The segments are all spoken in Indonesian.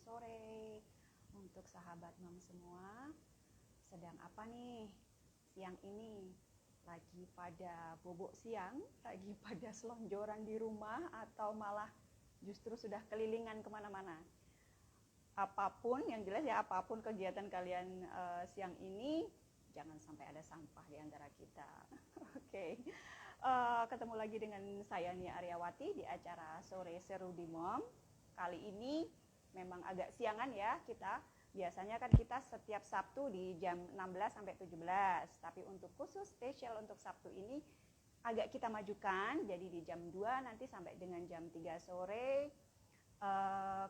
sore untuk sahabat mom semua. Sedang apa nih siang ini? Lagi pada bobok siang, lagi pada selonjoran di rumah, atau malah justru sudah kelilingan kemana-mana? Apapun yang jelas ya, apapun kegiatan kalian siang ini, jangan sampai ada sampah di antara kita. Oke. Ketemu lagi dengan saya Nia Aryawati di acara Sore Seru di Mom. Kali ini memang agak siangan ya kita. Biasanya kan kita setiap Sabtu di jam 16 sampai 17. Tapi untuk khusus spesial untuk Sabtu ini agak kita majukan, jadi di jam 2 nanti sampai dengan jam 3 sore.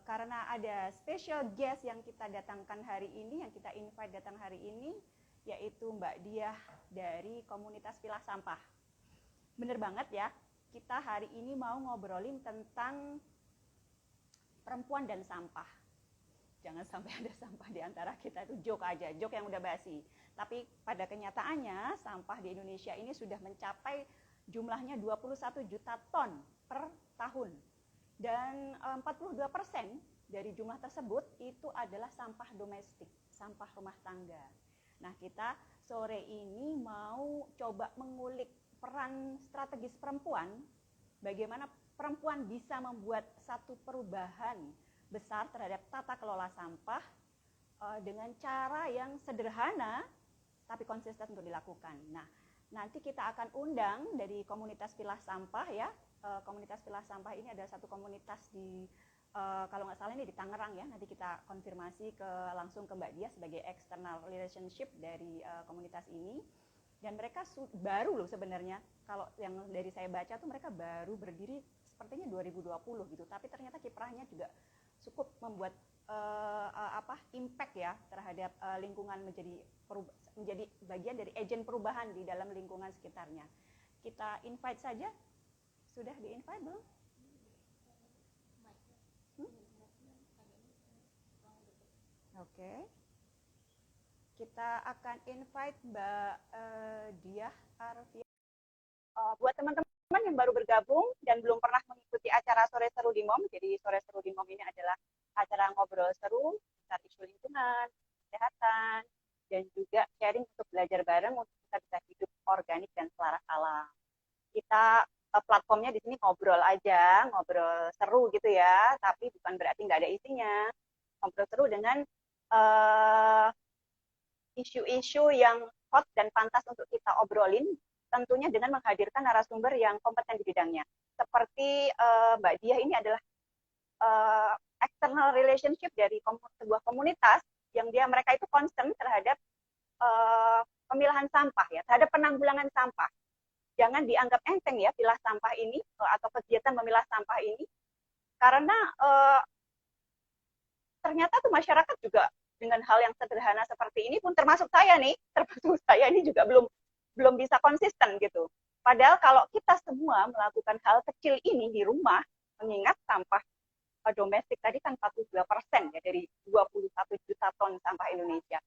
Karena ada special guest yang kita datangkan hari ini, yang kita invite datang hari ini, yaitu Mbak Diah dari komunitas Pilah Sampah. Bener banget ya, kita hari ini mau ngobrolin tentang perempuan dan sampah. Jangan sampai ada sampah di antara kita, itu joke aja, joke yang udah basi. Tapi pada kenyataannya sampah di Indonesia ini sudah mencapai jumlahnya 21 juta ton per tahun. Dan 42% dari jumlah tersebut itu adalah sampah domestik, sampah rumah tangga. Nah, kita sore ini mau coba mengulik peran strategis perempuan, bagaimana perempuan bisa membuat satu perubahan besar terhadap tata kelola sampah dengan cara yang sederhana tapi konsisten untuk dilakukan. Nah, nanti kita akan undang dari komunitas Pilah Sampah ya. Komunitas Pilah Sampah ini adalah satu komunitas di kalau nggak salah ini di Tangerang ya. Nanti kita konfirmasi langsung ke Mbak Dia sebagai external relationship dari komunitas ini. Dan mereka baru loh sebenarnya, kalau yang dari saya baca tuh mereka baru berdiri sepertinya 2020 gitu, tapi ternyata kiprahnya juga cukup membuat impact ya terhadap lingkungan, menjadi bagian dari agen perubahan di dalam lingkungan sekitarnya. Kita invite saja, sudah di-invite belum? Oke. Kita akan invite Mbak Diah Arvia. Buat teman-teman yang baru bergabung dan belum pernah mengikuti acara Sore Seru di Mom, jadi Sore Seru di Mom ini adalah acara ngobrol seru tentang isu lingkungan, kesehatan, dan juga sharing untuk belajar bareng untuk kita bisa hidup organik dan selaras alam. Kita platformnya di sini ngobrol aja, ngobrol seru gitu ya, tapi bukan berarti nggak ada isinya. Ngobrol seru dengan isu-isu yang hot dan pantas untuk kita obrolin, tentunya dengan menghadirkan narasumber yang kompeten di bidangnya. Seperti Mbak Diah ini adalah external relationship dari sebuah komunitas yang mereka itu concern terhadap pemilahan sampah ya, terhadap penanggulangan sampah. Jangan dianggap enteng ya pilah sampah ini atau kegiatan memilah sampah ini, karena ternyata tuh masyarakat juga dengan hal yang sederhana seperti ini pun, termasuk saya ini juga belum bisa konsisten gitu. Padahal kalau kita semua melakukan hal kecil ini di rumah, mengingat sampah domestik tadi kan 42% ya dari 21 juta ton sampah Indonesia.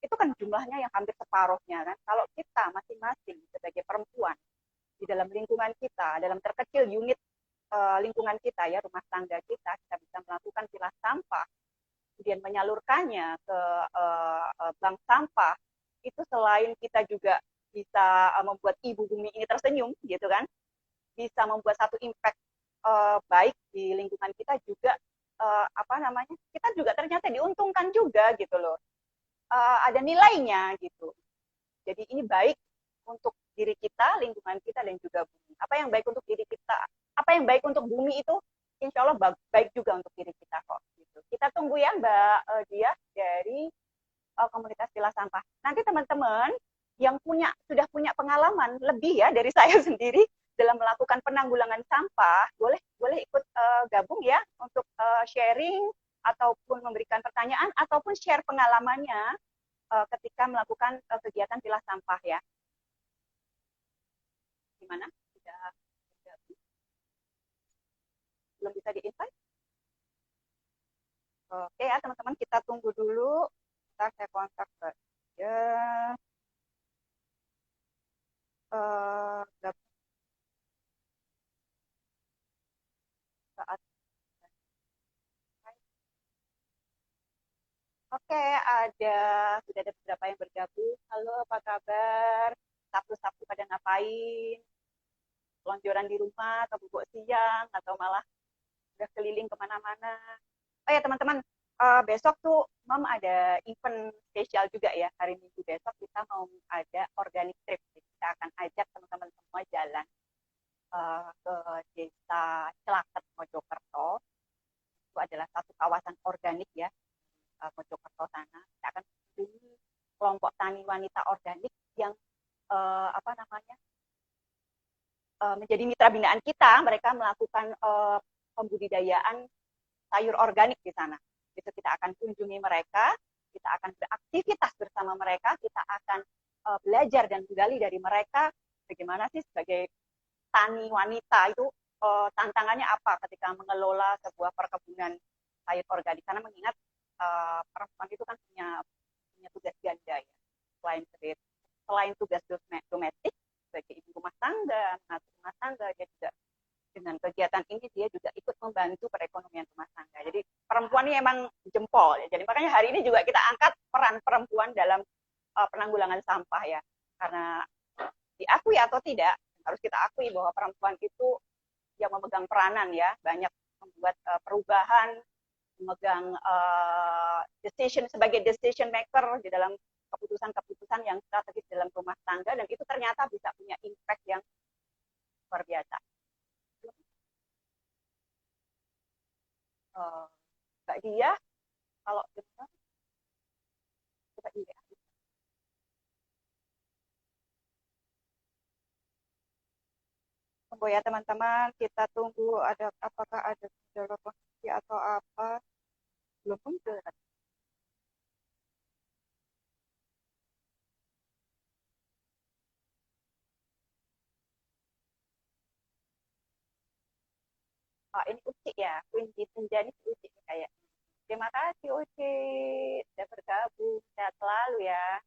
Itu kan jumlahnya yang hampir separuhnya kan. Kalau kita masing-masing sebagai perempuan di dalam lingkungan kita, dalam terkecil unit lingkungan kita ya, rumah tangga kita bisa melakukan pilah sampah, kemudian menyalurkannya ke bank sampah, itu selain kita juga bisa membuat ibu bumi ini tersenyum gitu kan, bisa membuat satu impact baik di lingkungan kita juga, kita juga ternyata diuntungkan juga gitu loh, ada nilainya gitu. Jadi ini baik untuk diri kita, lingkungan kita, dan juga bumi. Apa yang baik untuk diri kita, apa yang baik untuk bumi itu insya Allah baik juga untuk diri kita kok. Gitu. Kita tunggu ya Mbak Dia dari komunitas Pilah Sampah. Nanti teman-teman yang sudah punya pengalaman lebih ya dari saya sendiri dalam melakukan penanggulangan sampah, boleh ikut gabung ya untuk sharing ataupun memberikan pertanyaan ataupun share pengalamannya ketika melakukan kegiatan pilah sampah ya. Gimana? Belum bisa di-invite? Oke ya teman-teman, kita tunggu dulu. Ntar saya kontak ke dia. Saat Oke, sudah ada beberapa yang bergabung. Halo, apa kabar? Sabtu-Sabtu pada ngapain? Lonjoran di rumah, atau bubuk siang, atau malah udah keliling kemana-mana? Oh ya teman-teman, besok tuh Mam ada event spesial juga ya. Hari Minggu besok kita mau ada organic trip. Jadi kita akan ajak teman-teman semua jalan ke desa Celaket, Mojokerto. Itu adalah satu kawasan organik ya, Mojokerto sana. Kita akan mengunjungi kelompok tani wanita organik yang apa namanya menjadi mitra binaan kita. Mereka melakukan pembudidayaan sayur organik di sana. Itu kita akan kunjungi mereka, kita akan beraktivitas bersama mereka, kita akan belajar dan menggali dari mereka bagaimana sih sebagai tani wanita itu tantangannya apa ketika mengelola sebuah perkebunan sayur organik. Karena mengingat perempuan itu kan punya tugas ganda ya, selain tugas domestik sebagai ibu rumah tangga, mengatur rumah tangga, dia juga dengan kegiatan ini dia juga ikut membantu perekonomian rumah tangga. Jadi perempuan ini emang jempol ya. Jadi makanya hari ini juga kita angkat peran perempuan dalam penanggulangan sampah ya. Karena diakui atau tidak, harus kita akui bahwa perempuan itu yang memegang peranan ya, banyak membuat perubahan, memegang sebagai decision maker di dalam keputusan-keputusan yang strategis dalam rumah tangga, dan itu ternyata bisa punya impact yang luar biasa. Mbak Dia, kalau dengar, coba dilihat. Tunggu ya teman-teman, kita tunggu apakah ada gejala posisi atau apa. Belum muncul. Oh, ini Uci ya, Queen Senjani Uci kayak. Terima kasih Uci, sudah bergabung, sehat selalu ya.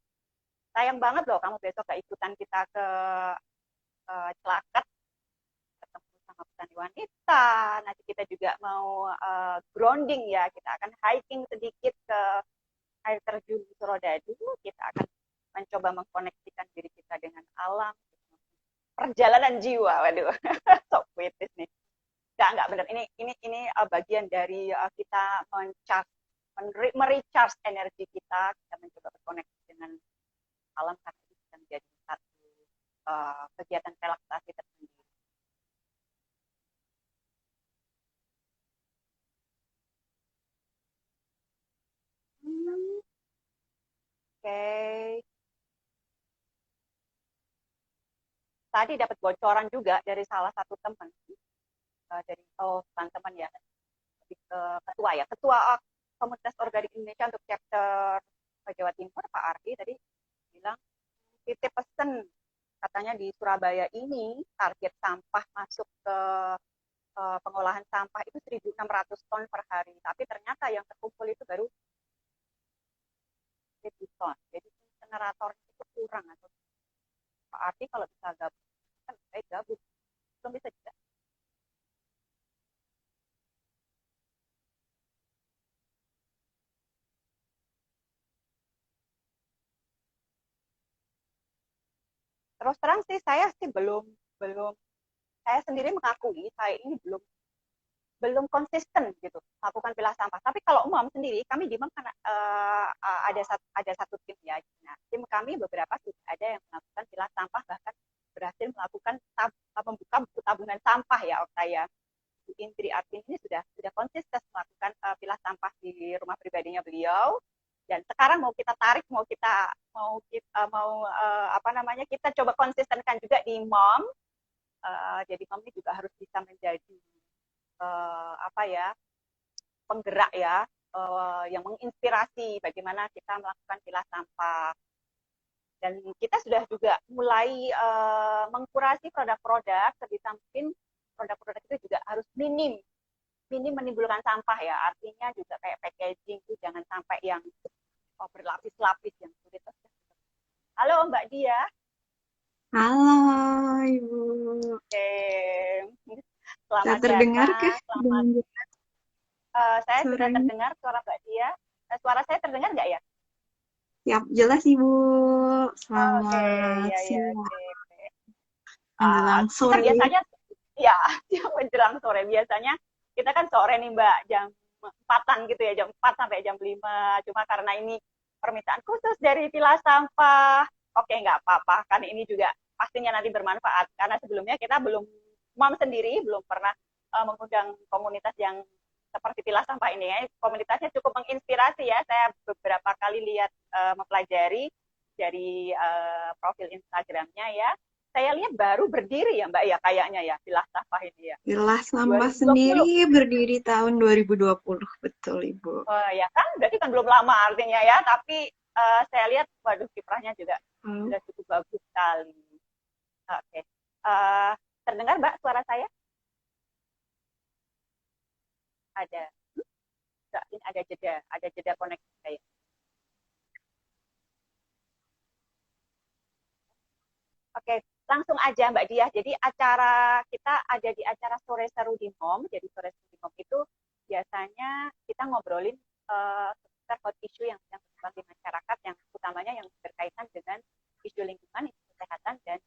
Sayang banget loh kamu besok gak ikutan kita ke Celaket, ketemu sama petani wanita. Nanti kita juga mau grounding ya, kita akan hiking sedikit ke air terjun Surodadi. Kita akan mencoba mengkoneksikan diri kita dengan alam. Perjalanan jiwa, waduh, so puitis nih. Enggak benar. Ini bagian dari kita merecharge energi kita mencoba berkoneksi dengan alam, karena itu bisa menjadi satu kegiatan relaksasi tersendiri. Oke. Tadi dapat bocoran juga dari salah satu teman, dari bukan teman ya, ketua ya, ketua Komunitas Organik Indonesia untuk chapter Jawa Timur, Pak Ardi tadi bilang titip pesen, katanya di Surabaya ini target sampah masuk ke pengolahan sampah itu 1.600 ton per hari, tapi ternyata yang terkumpul itu baru 1.000 ton. Jadi generatornya itu kurang. Atau Pak Ardi kalau bisa gabung, kan baik gabung, belum bisa juga. Terus terang sih saya sih belum belum saya sendiri mengakui saya ini belum konsisten gitu melakukan pilah sampah. Tapi kalau umum sendiri, kami di MAM kan ada satu tim ya. Nah, tim kami beberapa sudah ada yang melakukan pilah sampah, bahkan berhasil melakukan membuka buku tabungan sampah ya, saya. Bu Indri Artin ini sudah konsisten melakukan pilah sampah di rumah pribadinya beliau. Dan sekarang mau kita tarik, apa namanya, kita coba konsistenkan juga di MOM. Jadi MOM ini juga harus bisa menjadi apa ya, penggerak ya, yang menginspirasi bagaimana kita melakukan pilah sampah. Dan kita sudah juga mulai mengkurasi produk-produk sebisa mungkin. Produk-produk itu juga harus minim menimbulkan sampah ya. Artinya juga kayak packaging itu jangan sampai yang berlapis-lapis yang sulit. Halo Mbak Dia. Halo, Ibu. Oke. Saya Selamat terdengar datang. kah? Selamat. Saya sudah Suaranya. terdengar suara Mbak Dia. Suara saya terdengar nggak ya? Siap, jelas Ibu. Oke, Selamat ya ya, siang oke. menjelang Kita sore. biasanya, ya, jam menjelang sore. Biasanya kita kan sore nih Mbak, jam 4-an gitu ya, jam 4 sampai jam 5. Cuma karena ini permintaan khusus dari Pilah Sampah, oke nggak apa-apa. Kan ini juga pastinya nanti bermanfaat. Karena sebelumnya kita belum, Mam sendiri belum pernah mengundang komunitas yang seperti Pilah Sampah ini ya. Komunitasnya cukup menginspirasi ya. Saya beberapa kali lihat, mempelajari dari profil Instagramnya ya. Saya lihat baru berdiri ya Mbak ya kayaknya ya Pilah Sampah ini ya. Pilah Sampah 2020. sendiri berdiri tahun 2020. Betul Ibu. Ya kan berarti kan belum lama artinya ya, tapi saya lihat waduh kiprahnya juga Halo. sudah cukup bagus sekali. Oke. Uh, Terdengar Mbak suara saya? Ada. Enggak, ini ada jeda koneksi saya. Oke, langsung aja Mbak Diah. Jadi acara kita ada di acara Sore Seru di MOM. Jadi Sore Seru di MOM itu biasanya kita ngobrolin seputar hot issue yang sedang berkembang di masyarakat, yang utamanya yang berkaitan dengan isu lingkungan, isu kesehatan, dan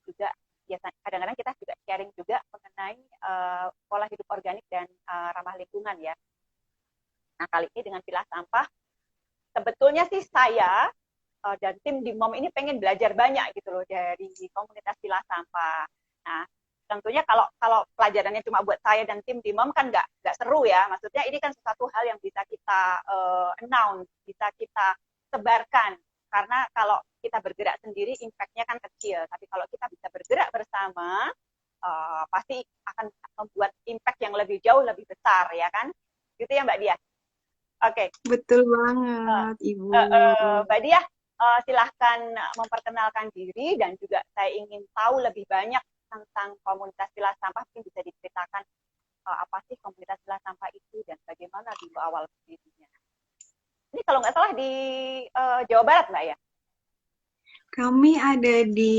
juga biasanya kadang-kadang kita juga sharing juga mengenai pola hidup organik dan ramah lingkungan ya. Nah kali ini dengan Pilah Sampah, sebetulnya sih saya dan tim di MOM ini pengen belajar banyak gitu loh dari komunitas Pilah Sampah. Nah, tentunya kalau pelajarannya cuma buat saya dan tim di MOM kan nggak seru ya. Maksudnya ini kan sesuatu hal yang bisa kita announce, bisa kita sebarkan. Karena kalau kita bergerak sendiri, impact-nya kan kecil. Tapi kalau kita bisa bergerak bersama, pasti akan membuat impact yang lebih jauh, lebih besar ya kan. Gitu ya Mbak Dia. Oke. Betul banget Ibu. Mbak Dia, silahkan memperkenalkan diri dan juga saya ingin tahu lebih banyak tentang komunitas Pilah Sampah. Mungkin bisa diceritakan apa sih komunitas Pilah Sampah itu dan bagaimana dulu awal berdirinya. Ini kalau nggak salah di Jawa Barat Mbak ya? Kami ada di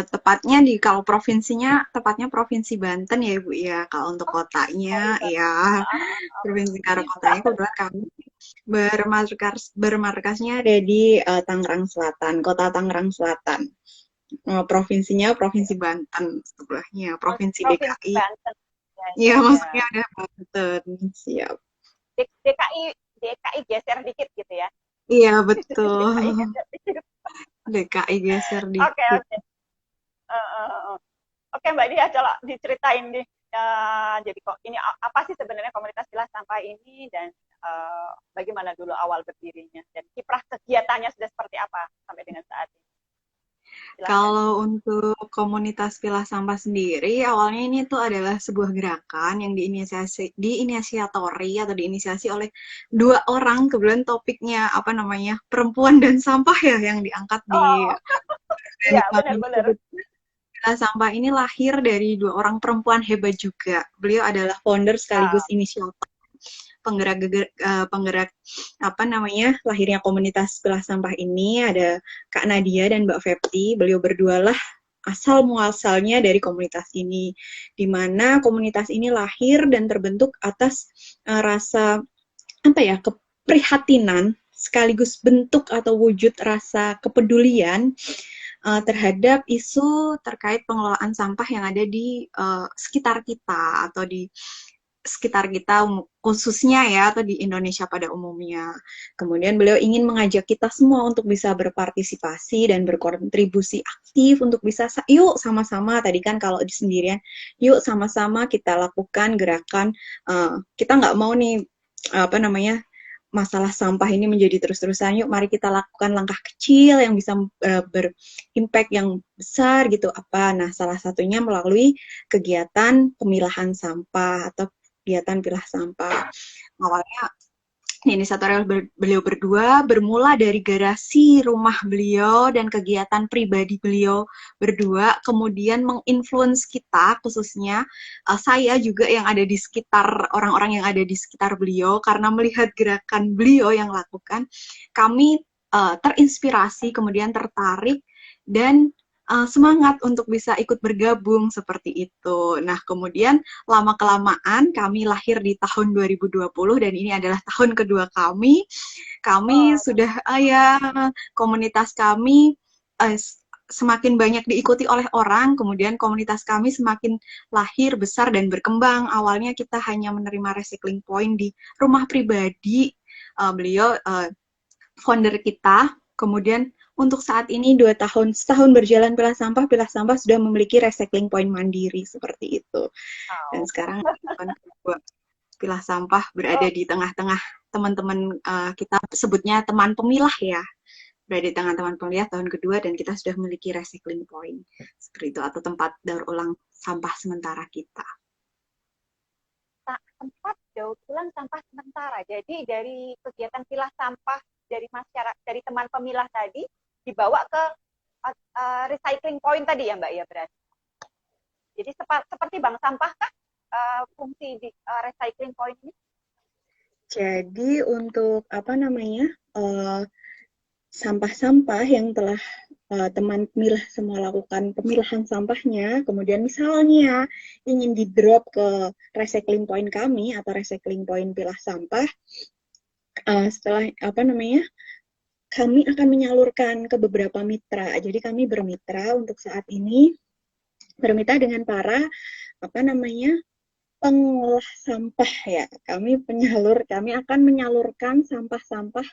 tepatnya di kalau provinsinya tepatnya Provinsi Banten ya Ibu ya. Kalau untuk kotanya ya Provinsi kotanya kebetulan kami bermarkasnya ada di Tangerang Selatan, Kota Tangerang Selatan. Provinsinya Provinsi Banten sebelahnya Provinsi Provinsi DKI. Banten. Iya, maksudnya ada Banten. Siap. DKI geser dikit gitu ya. Iya, betul. DKI geser dikit. DKI geser Oke, dikit. oke. Oke Mbak Dia, coba diceritain nih. Jadi kok ini apa sih sebenarnya komunitas Pilah Sampah ini dan bagaimana dulu awal berdirinya dan kiprah kegiatannya sudah seperti apa sampai dengan saat ini? Silahkan. Kalau untuk komunitas Pilah Sampah sendiri, awalnya ini tuh adalah sebuah gerakan yang diinisiatori atau diinisiasi oleh dua orang. Kebetulan topiknya apa namanya, perempuan dan sampah ya yang diangkat di Oh, iya benar-benar. Pilah Sampah ini lahir dari dua orang perempuan hebat juga. Beliau adalah founder sekaligus inisiator penggerak apa namanya lahirnya komunitas Pilah Sampah ini. Ada Kak Nadia dan Mbak Fepti. Beliau berdua lah asal muasalnya dari komunitas ini, di mana komunitas ini lahir dan terbentuk atas rasa apa ya keprihatinan sekaligus bentuk atau wujud rasa kepedulian terhadap isu terkait pengelolaan sampah yang ada di sekitar kita atau di sekitar kita khususnya ya atau di Indonesia pada umumnya. Kemudian beliau ingin mengajak kita semua untuk bisa berpartisipasi dan berkontribusi aktif untuk bisa yuk sama-sama tadi kan kalau di sendirian yuk sama-sama kita lakukan gerakan kita nggak mau nih apa namanya masalah sampah ini menjadi terus-terusan. Yuk mari kita lakukan langkah kecil yang bisa berimpact yang besar gitu apa. Nah, salah satunya melalui kegiatan pemilahan sampah atau kegiatan pilah sampah. Awalnya inisiator beliau berdua bermula dari garasi rumah beliau dan kegiatan pribadi beliau berdua, kemudian menginfluence kita, khususnya saya juga yang ada di sekitar orang-orang yang ada di sekitar beliau, karena melihat gerakan beliau yang lakukan, kami terinspirasi, kemudian tertarik, dan semangat untuk bisa ikut bergabung seperti itu. Nah, kemudian lama-kelamaan kami lahir di tahun 2020 dan ini adalah tahun kedua kami. Kami Oh, sudah ya komunitas kami uh, semakin banyak diikuti oleh orang, kemudian komunitas kami semakin lahir, besar, dan berkembang. Awalnya kita hanya menerima recycling point di rumah pribadi, beliau founder kita, kemudian untuk saat ini 2 tahun, setahun berjalan Pilah Sampah sudah memiliki recycling point mandiri seperti itu. Dan wow. sekarang tahun kedua Pilah Sampah berada di tengah-tengah teman-teman kita sebutnya teman pemilah ya, berada di tengah teman pemilah tahun kedua dan kita sudah memiliki recycling point seperti itu atau tempat daur ulang sampah sementara kita. Tempat daur ulang sampah sementara. Jadi dari kegiatan pilah sampah dari masyarakat, dari teman pemilah tadi dibawa ke recycling point tadi ya Mbak ya berarti. Jadi seperti bank sampah kah fungsi di recycling point ini? Jadi untuk apa namanya sampah-sampah yang telah teman pemilah semua lakukan pemilahan sampahnya, kemudian misalnya ingin di-drop ke recycling point kami atau recycling point pilah sampah, setelah apa namanya kami akan menyalurkan ke beberapa mitra. Jadi kami bermitra untuk saat ini bermitra dengan para apa namanya pengolah sampah ya. Kami akan menyalurkan sampah-sampah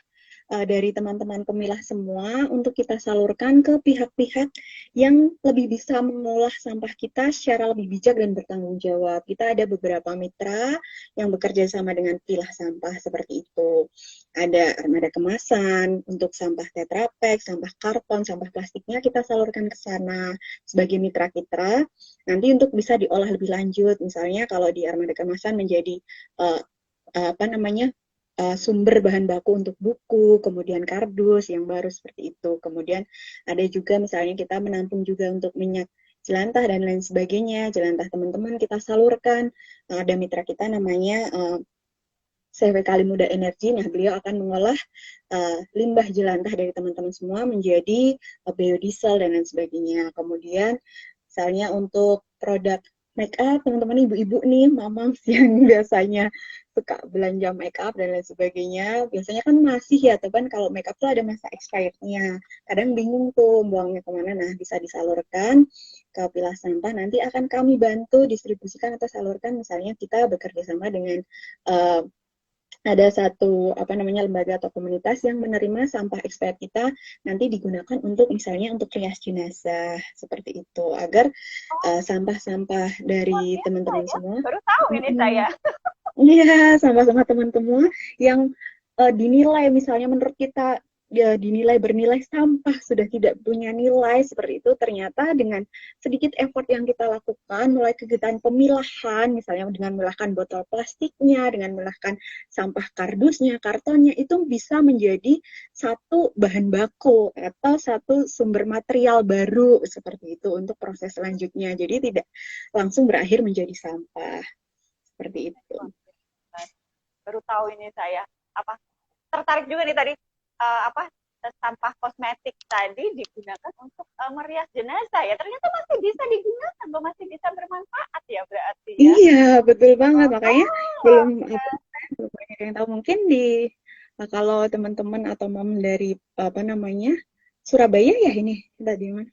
dari teman-teman pemilah semua untuk kita salurkan ke pihak-pihak yang lebih bisa mengolah sampah kita secara lebih bijak dan bertanggung jawab. Kita ada beberapa mitra yang bekerja sama dengan pilah sampah seperti itu. Ada armada kemasan untuk sampah Tetra Pak, sampah karton, sampah plastiknya kita salurkan ke sana sebagai mitra kita. Nanti untuk bisa diolah lebih lanjut, misalnya kalau di armada kemasan menjadi apa namanya sumber bahan baku untuk buku, kemudian kardus yang baru seperti itu. Kemudian ada juga misalnya kita menampung juga untuk minyak jelantah dan lain sebagainya. Jelantah teman-teman kita salurkan. Ada mitra kita namanya CV Kalimuda Energi. Nah, beliau akan mengolah limbah jelantah dari teman-teman semua menjadi biodiesel dan lain sebagainya. Kemudian misalnya untuk produk make up, teman-teman ibu-ibu nih, mamang yang biasanya suka belanja make up dan lain sebagainya, biasanya kan masih ya, teman kalau make up tuh ada masa expirednya. Kadang bingung tuh buangnya kemana, nah bisa disalurkan ke pilah sampah, nanti akan kami bantu distribusikan atau salurkan, misalnya kita bekerja sama dengan ada satu apa namanya lembaga atau komunitas yang menerima sampah expired kita nanti digunakan untuk misalnya untuk rias jenazah seperti itu agar sampah-sampah Oh dari gitu teman-teman ya, semua, baru tahu ini saya. iya sampah-sampah teman-teman yang dinilai misalnya menurut kita ya dinilai bernilai sampah sudah tidak punya nilai seperti itu, ternyata dengan sedikit effort yang kita lakukan mulai kegiatan pemilahan misalnya dengan memilahkan botol plastiknya, dengan memilahkan sampah kardusnya, kartonnya, itu bisa menjadi satu bahan baku atau satu sumber material baru seperti itu untuk proses selanjutnya, jadi tidak langsung berakhir menjadi sampah seperti itu. Baru tahu ini saya. Apa tertarik juga nih tadi apa sampah kosmetik tadi digunakan untuk merias jenazah ya. Ternyata masih bisa digunakan, masih bisa bermanfaat ya berarti ya. Iya, betul banget. Makanya Oh, belum belum banyak yang tahu. Mungkin kalau teman-teman atau mom dari apa namanya Surabaya ya ini tadi mana?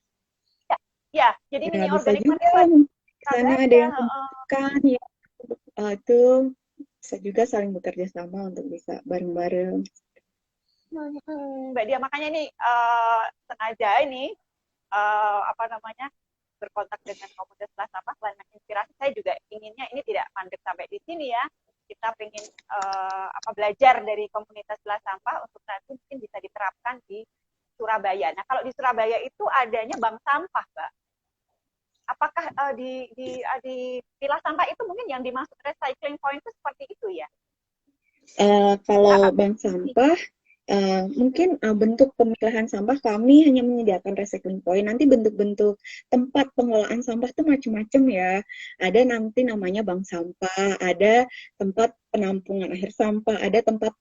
ya, ya. Jadi Ya mini bisa organik juga material di sana ada Surabaya. yang membutuhkan ya itu bisa juga saling bekerja sama untuk bisa bareng-bareng. Mbak Dia makanya nih sengaja ini apa namanya berkontak dengan komunitas kelas sampah selain menginspirasi, saya juga inginnya ini tidak mandek sampai di sini ya. Kita pengen apa belajar dari komunitas kelas sampah untuk nanti mungkin bisa diterapkan di Surabaya. Nah kalau di Surabaya itu adanya bank sampah, Mbak. Apakah di pilah sampah itu mungkin yang dimaksud recycling point itu seperti itu ya? Kalau bank sampah mungkin bentuk pemilahan sampah kami hanya menyediakan recycling point. Nanti bentuk-bentuk tempat pengolahan sampah itu macam-macam ya. Ada nanti namanya bank sampah, ada tempat penampungan akhir sampah, ada tempat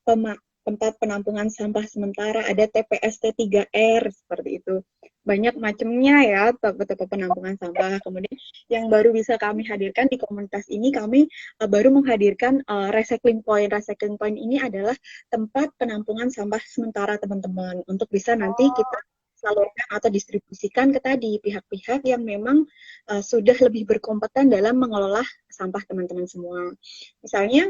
tempat penampungan sampah sementara, ada TPST 3R seperti itu. Banyak macamnya ya tempat penampungan sampah. Kemudian yang baru bisa kami hadirkan di komunitas ini, kami baru menghadirkan recycling point. Recycling point ini adalah tempat penampungan sampah sementara teman-teman, untuk bisa nanti kita salurkan atau distribusikan ke tadi pihak-pihak yang memang sudah lebih berkompeten dalam mengelola sampah teman-teman semua. Misalnya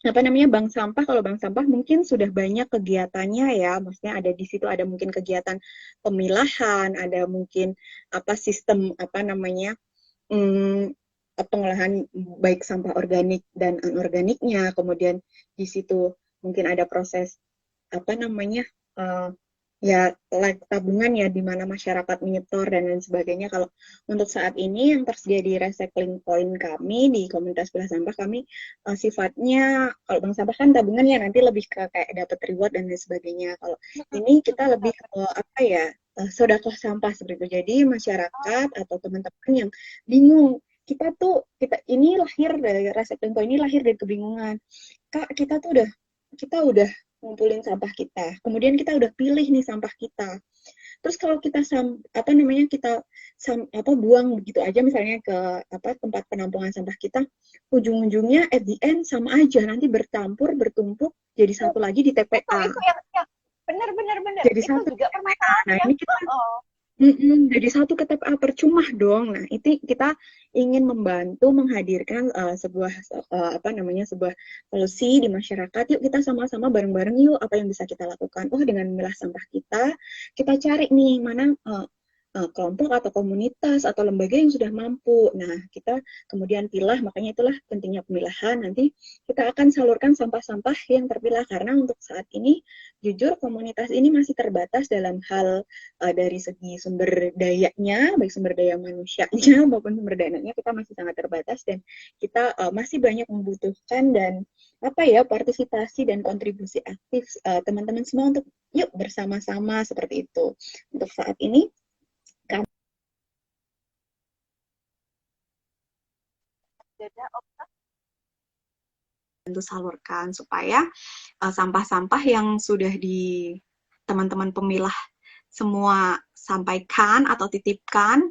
apa namanya, bank sampah, kalau bank sampah mungkin sudah banyak kegiatannya ya, maksudnya ada di situ, ada mungkin kegiatan pemilahan, ada mungkin apa sistem apa namanya, pengolahan baik sampah organik dan anorganiknya, kemudian di situ mungkin ada proses apa namanya, ya tabungan ya, di mana masyarakat menyetor dan lain sebagainya. Kalau untuk saat ini yang tersedia di recycling point kami di komunitas pilah sampah, kami sifatnya, kalau bank sampah kan tabungan ya, nanti lebih ke kayak dapat reward dan lain sebagainya. Kalau ini kita lebih ke apa ya, sedekah sampah seperti itu. Jadi masyarakat atau teman-teman yang bingung, kita ini lahir dari recycling point, ini lahir dari kebingungan. Kak, kita udah ngumpulin sampah kita. Kemudian kita udah pilih nih sampah kita. Terus kalau kita buang begitu aja misalnya ke tempat penampungan sampah kita, ujung-ujungnya at the end sama aja, nanti bercampur, bertumpuk jadi satu lagi di TPA. Itu yang benar. Jadi Itu satu juga permasalahan. Nah, yang ini kita jadi satu ke TPA percuma dong. Nah, itu kita ingin membantu menghadirkan sebuah solusi di masyarakat. Yuk kita sama-sama bareng-bareng yuk, apa yang bisa kita lakukan. Oh, dengan memilah sampah kita cari nih mana kelompok atau komunitas atau lembaga yang sudah mampu. Nah, kita kemudian pilah, makanya itulah pentingnya pemilahan. Nanti kita akan salurkan sampah-sampah yang terpilah, karena untuk saat ini jujur komunitas ini masih terbatas dalam hal dari segi sumber dayanya, baik sumber daya manusianya maupun sumber dananya, kita masih sangat terbatas, dan kita masih banyak membutuhkan dan partisipasi dan kontribusi aktif teman-teman semua untuk yuk bersama-sama seperti itu. Untuk saat ini bantu salurkan supaya sampah-sampah yang sudah di teman-teman pemilah semua sampaikan atau titipkan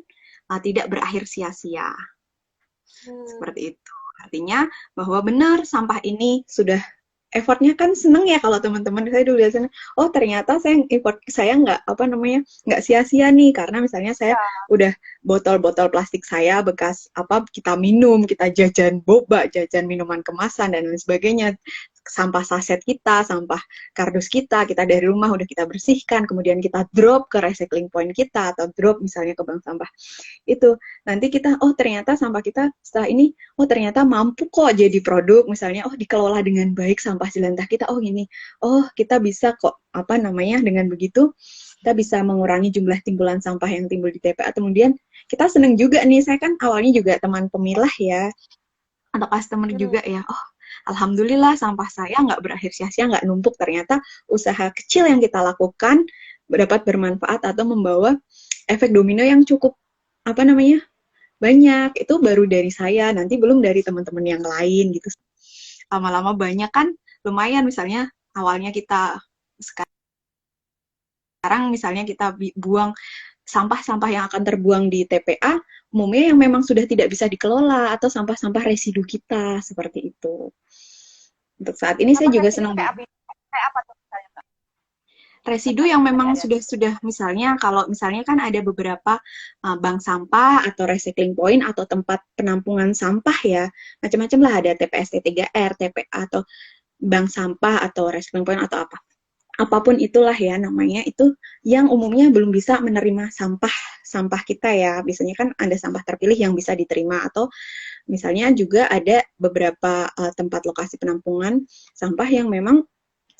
tidak berakhir sia-sia. Seperti itu. Artinya bahwa benar sampah ini sudah effortnya kan seneng ya kalau teman-teman saya dulu biasanya, oh ternyata effort saya nggak sia-sia nih, karena misalnya saya udah botol-botol plastik saya bekas kita minum, kita jajan boba, jajan minuman kemasan dan lain sebagainya, sampah saset kita, sampah kardus kita dari rumah udah kita bersihkan, kemudian kita drop ke recycling point kita atau drop misalnya ke bank sampah. Itu nanti kita, oh ternyata sampah kita setelah ini, oh ternyata mampu kok jadi produk, misalnya oh dikelola dengan baik sampah jelantah kita, oh gini, oh kita bisa kok dengan begitu kita bisa mengurangi jumlah timbulan sampah yang timbul di TPA. Kemudian kita seneng juga nih, saya kan awalnya juga teman pemilah ya, atau customer juga ya, oh alhamdulillah sampah saya nggak berakhir sia-sia, nggak numpuk, ternyata usaha kecil yang kita lakukan dapat bermanfaat atau membawa efek domino yang cukup banyak. Itu baru dari saya, nanti belum dari teman-teman yang lain gitu. Lama-lama banyak kan lumayan, misalnya awalnya kita sekarang misalnya kita buang sampah-sampah yang akan terbuang di TPA, umumnya yang memang sudah tidak bisa dikelola atau sampah-sampah residu kita, seperti itu. Untuk saat ini saya juga senang banget. Residu yang memang sudah misalnya, kalau misalnya kan ada beberapa bank sampah atau recycling point atau tempat penampungan sampah ya, macam-macam lah, ada TPST 3R, TPA atau bank sampah atau recycling point atau apapun itulah ya namanya, itu yang umumnya belum bisa menerima sampah kita ya. Biasanya kan ada sampah terpilih yang bisa diterima, atau misalnya juga ada beberapa tempat lokasi penampungan sampah yang memang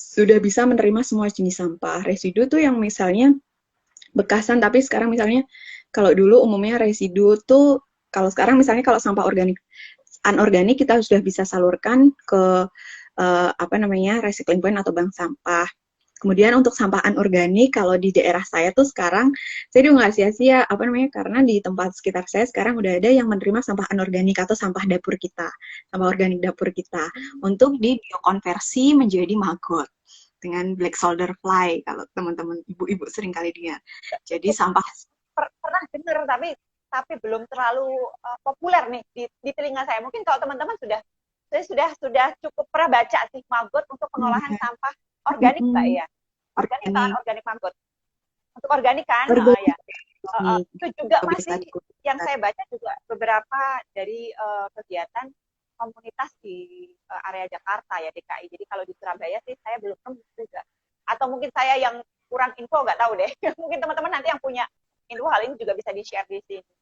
sudah bisa menerima semua jenis sampah. Residu tuh yang misalnya bekasan, tapi sekarang misalnya kalau dulu umumnya residu tuh, kalau sekarang misalnya kalau sampah organik, anorganik kita sudah bisa salurkan ke recycling point atau bank sampah. Kemudian untuk sampah anorganik, kalau di daerah saya tuh sekarang, saya juga nggak sia-sia, karena di tempat sekitar saya sekarang udah ada yang menerima sampah anorganik atau sampah dapur kita, sampah organik dapur kita, untuk dibiokonversi menjadi maggot. dengan black soldier fly kalau teman-teman ibu-ibu sering kali dengar. Jadi sampah Pernah dengar tapi belum terlalu populer nih di telinga saya. Mungkin kalau teman-teman sudah cukup pernah baca sih Maggot untuk pengolahan sampah organik Mbak ya. Organik kan, organik, organik Maggot. Untuk organik kan, ya. organik, Itu juga bisa masih yang saya baca juga beberapa dari kegiatan komunitas di area Jakarta ya, DKI. Jadi kalau di Surabaya sih saya belum nemu juga. Atau mungkin saya yang kurang info, nggak tahu deh. Mungkin teman-teman nanti yang punya info hal ini juga bisa di-share di sini.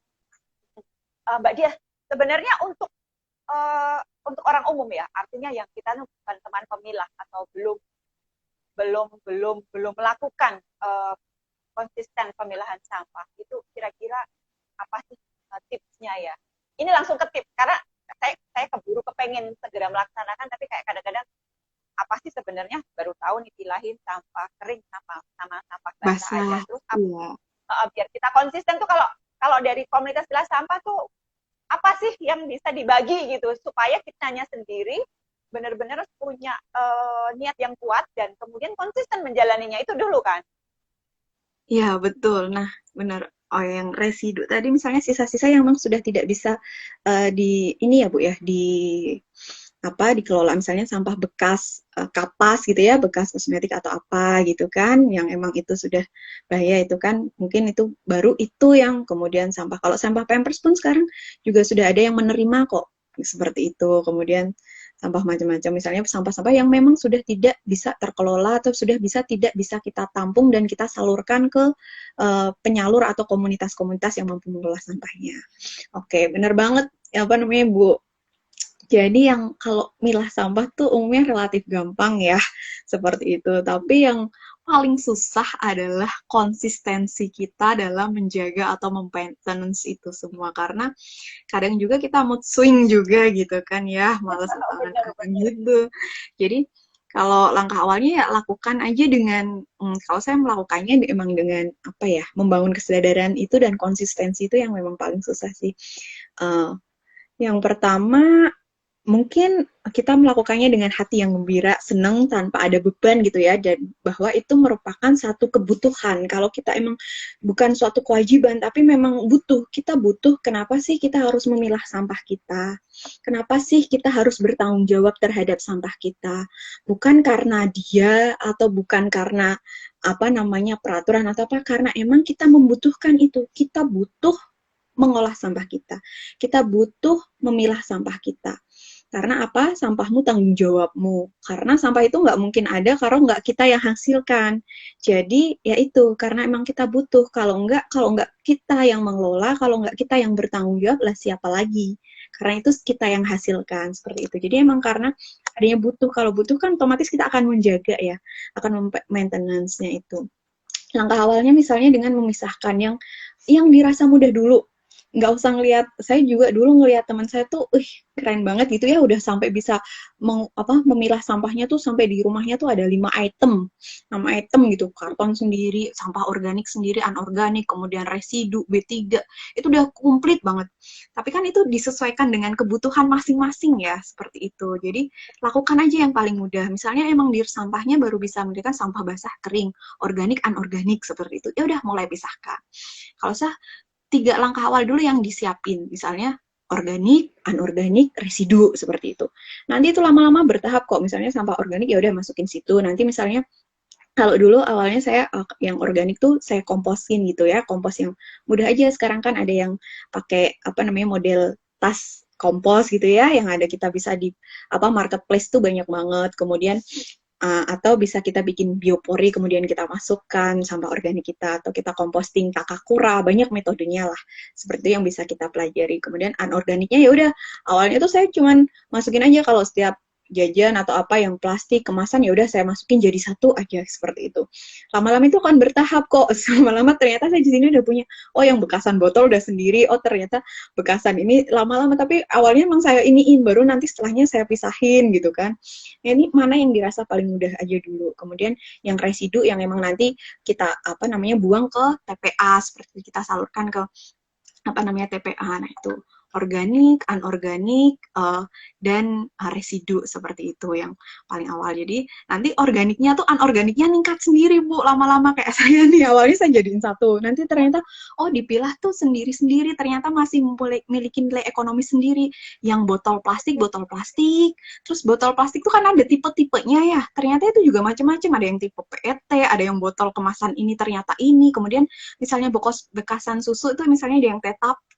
Mbak Dia, sebenarnya untuk orang umum ya, artinya yang kita bukan teman pemilah atau belum melakukan konsisten pemilahan sampah, itu kira-kira apa sih tipsnya ya? Ini langsung ke tips karena saya keburu kepengen segera melaksanakan, tapi kayak kadang-kadang apa sih sebenarnya baru tahu nih pilahin sampah kering sama sampah basah aja. Terus biar kita konsisten tuh kalau dari komunitas pilah sampah tuh apa sih yang bisa dibagi gitu supaya kitanya sendiri benar-benar punya niat yang kuat dan kemudian konsisten menjalaninya itu dulu kan. Ya, betul. Nah, benar. Oh, yang residu tadi misalnya sisa-sisa yang memang sudah tidak bisa di ini ya Bu ya, dikelola, misalnya sampah bekas kapas gitu ya, bekas kosmetik atau apa gitu kan, yang emang itu sudah bahaya, itu kan mungkin itu baru itu yang kemudian sampah. Kalau sampah Pampers pun sekarang juga sudah ada yang menerima kok seperti itu. Kemudian sampah macam-macam, misalnya sampah-sampah yang memang sudah tidak bisa terkelola atau sudah tidak bisa kita tampung dan kita salurkan ke penyalur atau komunitas-komunitas yang mampu mengelola sampahnya. Oke, benar banget apa namanya Bu. Jadi yang kalau milah sampah tuh umumnya relatif gampang ya, seperti itu. Tapi yang paling susah adalah konsistensi kita dalam menjaga atau maintenance itu semua. Karena kadang juga kita mood swing juga gitu kan ya, malas kadang gitu. Jadi kalau langkah awalnya ya lakukan aja dengan, kalau saya melakukannya emang dengan apa ya, membangun kesadaran itu dan konsistensi itu yang memang paling susah sih. Yang pertama, mungkin kita melakukannya dengan hati yang gembira, senang tanpa ada beban gitu ya, dan bahwa itu merupakan satu kebutuhan. Kalau kita emang bukan suatu kewajiban, tapi memang kita butuh, kenapa sih kita harus memilah sampah kita? Kenapa sih kita harus bertanggung jawab terhadap sampah kita? Bukan karena dia, atau bukan karena apa namanya peraturan atau apa, karena emang kita membutuhkan itu. Kita butuh mengolah sampah kita. Kita butuh memilah sampah kita. Karena apa? Sampahmu tanggung jawabmu. Karena sampah itu nggak mungkin ada kalau nggak kita yang hasilkan. Jadi ya itu, karena emang kita butuh. Kalau nggak kita yang mengelola, kalau nggak kita yang bertanggung jawab, lah siapa lagi? Karena itu kita yang hasilkan, seperti itu. Jadi emang karena adanya butuh. Kalau butuh kan otomatis kita akan menjaga ya, akan maintenance-nya itu. Langkah awalnya misalnya dengan memisahkan yang dirasa mudah dulu. Nggak usah ngelihat, saya juga dulu ngelihat teman saya tuh, keren banget gitu ya, udah sampai bisa memilah sampahnya tuh sampai di rumahnya tuh ada 5 item, 6 item gitu, karton sendiri, sampah organik sendiri, anorganik, kemudian residu, B3, itu udah komplit banget. Tapi kan itu disesuaikan dengan kebutuhan masing-masing ya, seperti itu. Jadi lakukan aja yang paling mudah. Misalnya emang di sampahnya baru bisa memberikan sampah basah, kering, organik, anorganik, seperti itu. Ya udah mulai pisahkan. Kalau saya 3 langkah awal dulu yang disiapin, misalnya organik, anorganik, residu, seperti itu. Nanti itu lama-lama bertahap kok, misalnya sampah organik ya udah masukin situ, nanti misalnya kalau dulu awalnya saya yang organik tuh saya komposin gitu ya, kompos yang mudah aja. Sekarang kan ada yang pakai apa namanya model tas kompos gitu ya, yang ada kita bisa di marketplace tuh banyak banget. Kemudian atau bisa kita bikin biopori, kemudian kita masukkan sampah organik kita, atau kita composting Takakura, banyak metodenya lah, seperti itu yang bisa kita pelajari. Kemudian anorganiknya ya udah, awalnya tuh saya cuman masukin aja kalau setiap jajan atau apa yang plastik kemasan, ya udah saya masukin jadi satu aja, seperti itu. Lama-lama itu akan bertahap kok. Lama-lama ternyata saya di sini udah punya, yang bekasan botol udah sendiri, ternyata bekasan ini lama-lama, tapi awalnya emang saya iniin, baru nanti setelahnya saya pisahin gitu kan. Ya, ini mana yang dirasa paling mudah aja dulu. Kemudian yang residu yang emang nanti kita buang ke TPA, seperti kita salurkan ke TPA. Nah itu organik, anorganik, dan residu seperti itu yang paling awal. Jadi nanti organiknya tuh anorganiknya ningkat sendiri Bu, lama-lama kayak saya nih awalnya saya jadiin satu, nanti ternyata oh dipilah tuh sendiri-sendiri, ternyata masih memiliki nilai ekonomi sendiri. Yang botol plastik, terus botol plastik tuh kan ada tipe-tipenya ya, ternyata itu juga macam-macam, ada yang tipe PET, ada yang botol kemasan ini ternyata ini, kemudian misalnya bekasan susu itu misalnya ada yang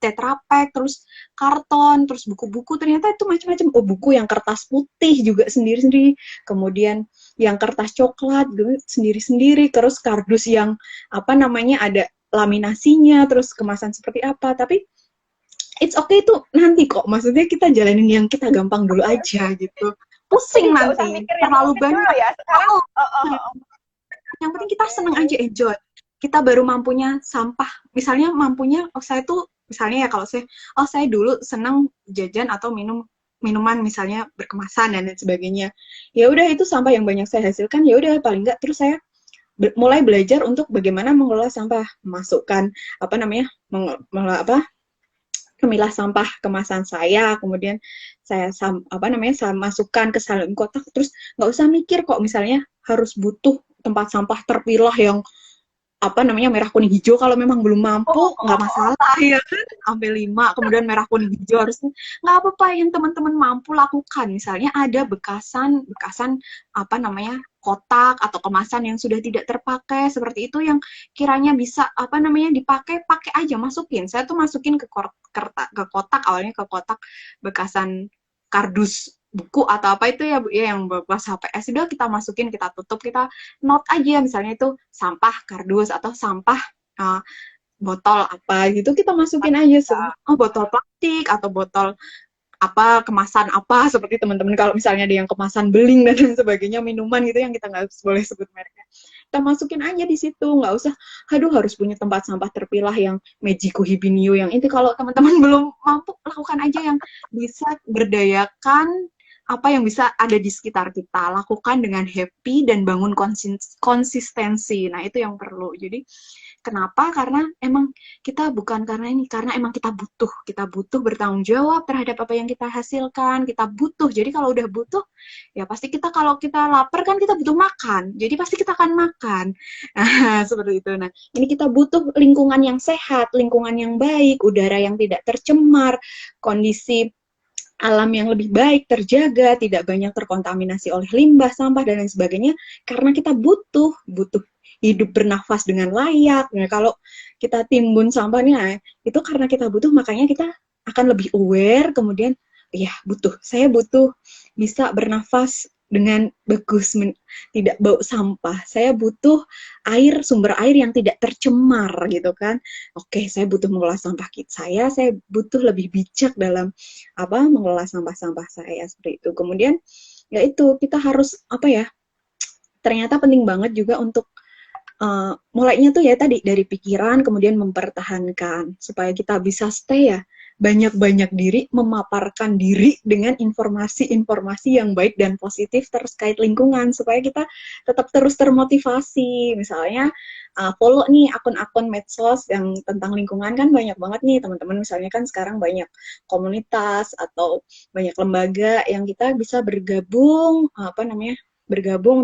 Tetra Pak, terus karton, terus buku-buku, ternyata itu macam-macam. Oh, buku yang kertas putih juga sendiri-sendiri, kemudian yang kertas coklat sendiri-sendiri, terus kardus yang apa namanya ada laminasinya, terus kemasan seperti apa. Tapi it's okay tuh nanti kok, maksudnya kita jalanin yang kita gampang dulu aja gitu. Pusing Jadi nggak usah nanti, mikir yang terlalu rumit dulu banyak. ya. Sekarang, Oh, oh. yang penting kita seneng Oke. aja, enjoy. Kita baru mampunya sampah, misalnya mampunya, oh saya tuh, misalnya ya kalau saya dulu seneng jajan atau minuman misalnya berkemasan dan lain sebagainya. Ya udah itu sampah yang banyak saya hasilkan, ya udah paling enggak terus saya mulai belajar untuk bagaimana mengelola sampah, masukkan apa namanya, memilah sampah kemasan saya, kemudian saya saya masukkan ke salin kotak, terus nggak usah mikir kok misalnya harus butuh tempat sampah terpilah yang apa namanya merah kuning hijau, kalau memang belum mampu nggak masalah ya kan, sampai 5 kemudian merah kuning hijau harusnya nggak apa-apa, yang teman-teman mampu lakukan. Misalnya ada bekasan bekasan apa namanya kotak atau kemasan yang sudah tidak terpakai seperti itu, yang kiranya bisa apa namanya dipakai, pakai aja, masukin. Saya tuh masukin ke kotak, awalnya ke kotak bekasan kardus buku atau apa itu ya Bu ya, yang bekas HPS, udah kita masukin, kita tutup, kita note aja misalnya itu sampah kardus atau sampah uh, botol apa gitu, kita masukin aja oh botol plastik atau botol apa kemasan apa, seperti teman-teman kalau misalnya ada yang kemasan beling dan lain sebagainya, minuman gitu yang kita nggak boleh sebut mereknya, kita masukin aja di situ, nggak usah aduh harus punya tempat sampah terpilah yang Mejiku Hibinio yang itu. Kalau teman-teman belum mampu, lakukan aja yang bisa berdayakan apa yang bisa ada di sekitar kita, lakukan dengan happy dan bangun konsistensi. Nah itu yang perlu. Jadi kenapa? Karena emang kita bukan karena ini, karena emang kita butuh bertanggung jawab terhadap apa yang kita hasilkan, kita butuh. Jadi kalau udah butuh, ya pasti kita kalau kita lapar kan kita butuh makan, jadi pasti kita akan makan. Nah, seperti itu. Nah, ini kita butuh lingkungan yang sehat, lingkungan yang baik, udara yang tidak tercemar, kondisi alam yang lebih baik terjaga, tidak banyak terkontaminasi oleh limbah, sampah dan lain sebagainya, karena kita butuh hidup bernafas dengan layak. Nah, kalau kita timbun sampahnya, itu karena kita butuh, makanya kita akan lebih aware, kemudian ya saya butuh bisa bernafas dengan bagus, tidak bau sampah. Saya butuh sumber air yang tidak tercemar gitu kan. Oke, saya butuh mengolah sampah saya butuh lebih bijak dalam mengelola sampah-sampah saya seperti itu. Kemudian ya itu kita harus ternyata penting banget juga untuk mulainya tuh ya tadi dari pikiran, kemudian mempertahankan supaya kita bisa stay ya, banyak-banyak diri, memaparkan diri dengan informasi-informasi yang baik dan positif terkait lingkungan supaya kita tetap terus termotivasi. Misalnya follow nih akun-akun medsos yang tentang lingkungan, kan banyak banget nih teman-teman, misalnya kan sekarang banyak komunitas atau banyak lembaga yang kita bisa bergabung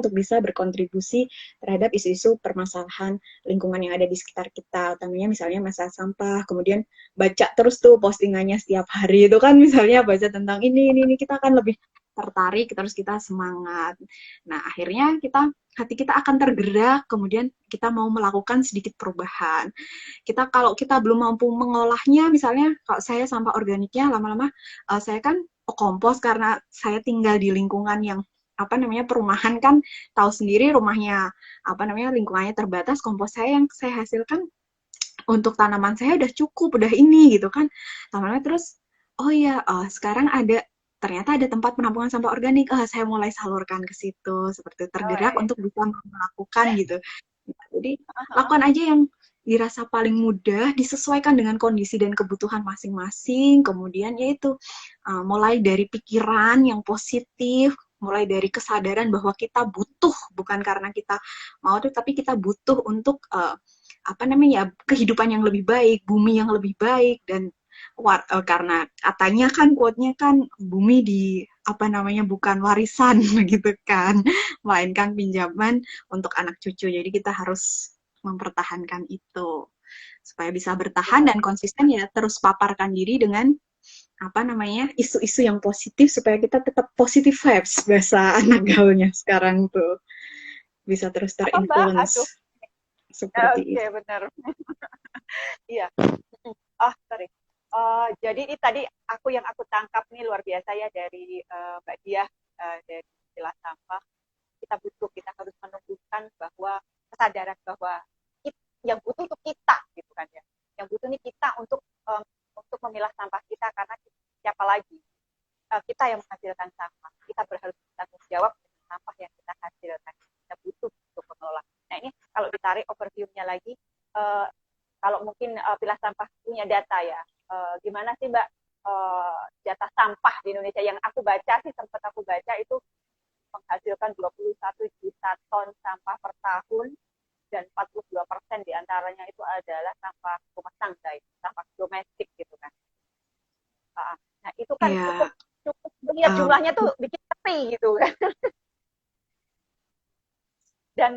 untuk bisa berkontribusi terhadap isu-isu permasalahan lingkungan yang ada di sekitar kita, utamanya misalnya masalah sampah. Kemudian baca terus tuh postingannya setiap hari itu kan, misalnya baca tentang ini, kita akan lebih tertarik, terus kita semangat. Nah, akhirnya hati kita akan tergerak, kemudian kita mau melakukan sedikit perubahan. Kalau kita belum mampu mengolahnya, misalnya kalau saya sampah organiknya lama-lama saya kan kompos, karena saya tinggal di lingkungan yang perumahan kan, tahu sendiri rumahnya lingkungannya terbatas, kompos saya yang saya hasilkan untuk tanaman saya udah cukup, udah ini gitu kan. Lama-lama terus oh ya sekarang ternyata ada tempat penampungan sampah organik, saya mulai salurkan ke situ, seperti tergerak untuk bisa melakukan gitu. Jadi lakukan aja yang dirasa paling mudah, disesuaikan dengan kondisi dan kebutuhan masing-masing. Kemudian yaitu mulai dari pikiran yang positif, mulai dari kesadaran bahwa kita butuh, bukan karena kita mau, tapi kita butuh untuk kehidupan yang lebih baik, bumi yang lebih baik, dan karena katanya kan quote-nya kan bumi di apa namanya bukan warisan gitu kan, melainkan pinjaman untuk anak cucu. Jadi kita harus mempertahankan itu supaya bisa bertahan Benar. dan konsisten ya terus paparkan diri dengan apa namanya isu-isu yang positif supaya kita tetap positive vibes bahasa anak gaulnya sekarang tuh bisa terus Apa Mbak? Aduh. terinfluence seperti Oke, itu. benar. Iya. Sorry. Jadi ini tadi yang aku tangkap nih luar biasa ya dari Mbak Diah, dari istilah sampah. Kita harus menumbuhkan bahwa kesadaran bahwa yang butuh untuk kita gitu kan ya. Yang butuh nih kita untuk memilah sampah kita karena siapa lagi? Kita yang menghasilkan sampah. Kita harus bertanggung jawab dengan sampah yang kita hasilkan. Kita butuh untuk mengelola. Nah ini kalau ditarik overview-nya lagi, kalau mungkin pilah sampah punya data ya, gimana sih Mbak data sampah di Indonesia yang aku baca sih, sempat aku baca itu menghasilkan 21 juta ton sampah per tahun dan 42% diantaranya itu adalah sampah rumah tangga, sampah domestik gitu kan. Nah itu kan Ya, cukup melihat jumlahnya tuh bikin sepi gitu kan. Dan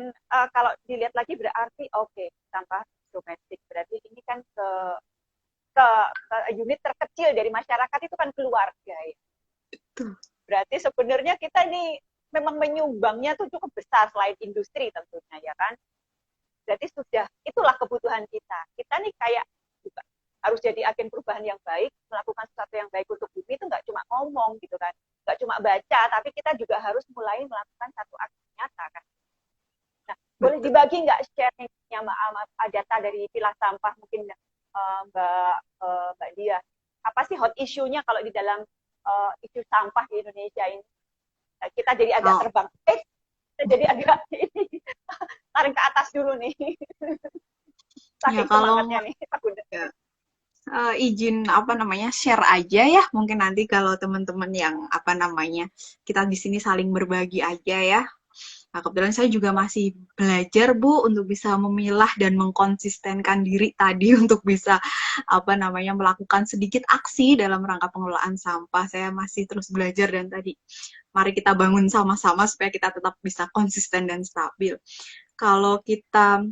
kalau dilihat lagi berarti sampah domestik berarti ini kan ke unit terkecil dari masyarakat itu kan keluarga ya. Berarti sebenarnya kita ini memang menyumbangnya tuh cukup besar selain industri tentunya ya kan. Berarti itulah kebutuhan kita. Kita nih kayak juga harus jadi agen perubahan yang baik, melakukan sesuatu yang baik untuk bumi itu nggak cuma ngomong gitu kan, nggak cuma baca, tapi kita juga harus mulai melakukan satu aksi nyata kan. Nah, boleh dibagi nggak sharingnya data dari pilah sampah mungkin Mbak Dia? Apa sih hot issue-nya kalau di dalam isu sampah di Indonesia ini? Kita jadi agak terbang. Kita jadi agak ini tarik ke atas dulu nih. Saking semangatnya nih. Izin apa namanya share aja ya mungkin nanti kalau teman-teman yang apa namanya kita di sini saling berbagi aja ya. Nah, kebetulan saya juga masih belajar Bu untuk bisa memilah dan mengkonsistenkan diri tadi untuk bisa apa namanya melakukan sedikit aksi dalam rangka pengelolaan sampah. Saya masih terus belajar dan tadi mari kita bangun sama-sama supaya kita tetap bisa konsisten dan stabil. Kalau kita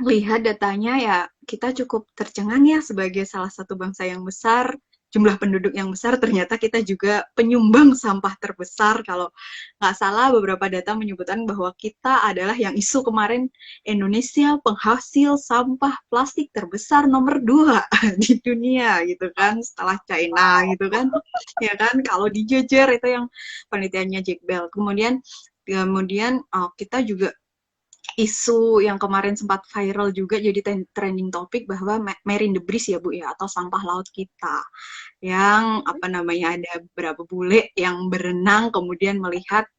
lihat datanya ya kita cukup tercengang ya sebagai salah satu bangsa yang besar, jumlah penduduk yang besar, ternyata kita juga penyumbang sampah terbesar. Kalau nggak salah beberapa data menyebutkan bahwa kita adalah yang isu kemarin Indonesia penghasil sampah plastik terbesar nomor 2 di dunia gitu kan, setelah China gitu kan. Ya kan, kalau dijejer itu yang penelitiannya Jack Bell. Kemudian kita juga isu yang kemarin sempat viral juga jadi trending topik bahwa marine debris ya Bu ya atau sampah laut kita yang apa namanya ada beberapa bule yang berenang kemudian melihat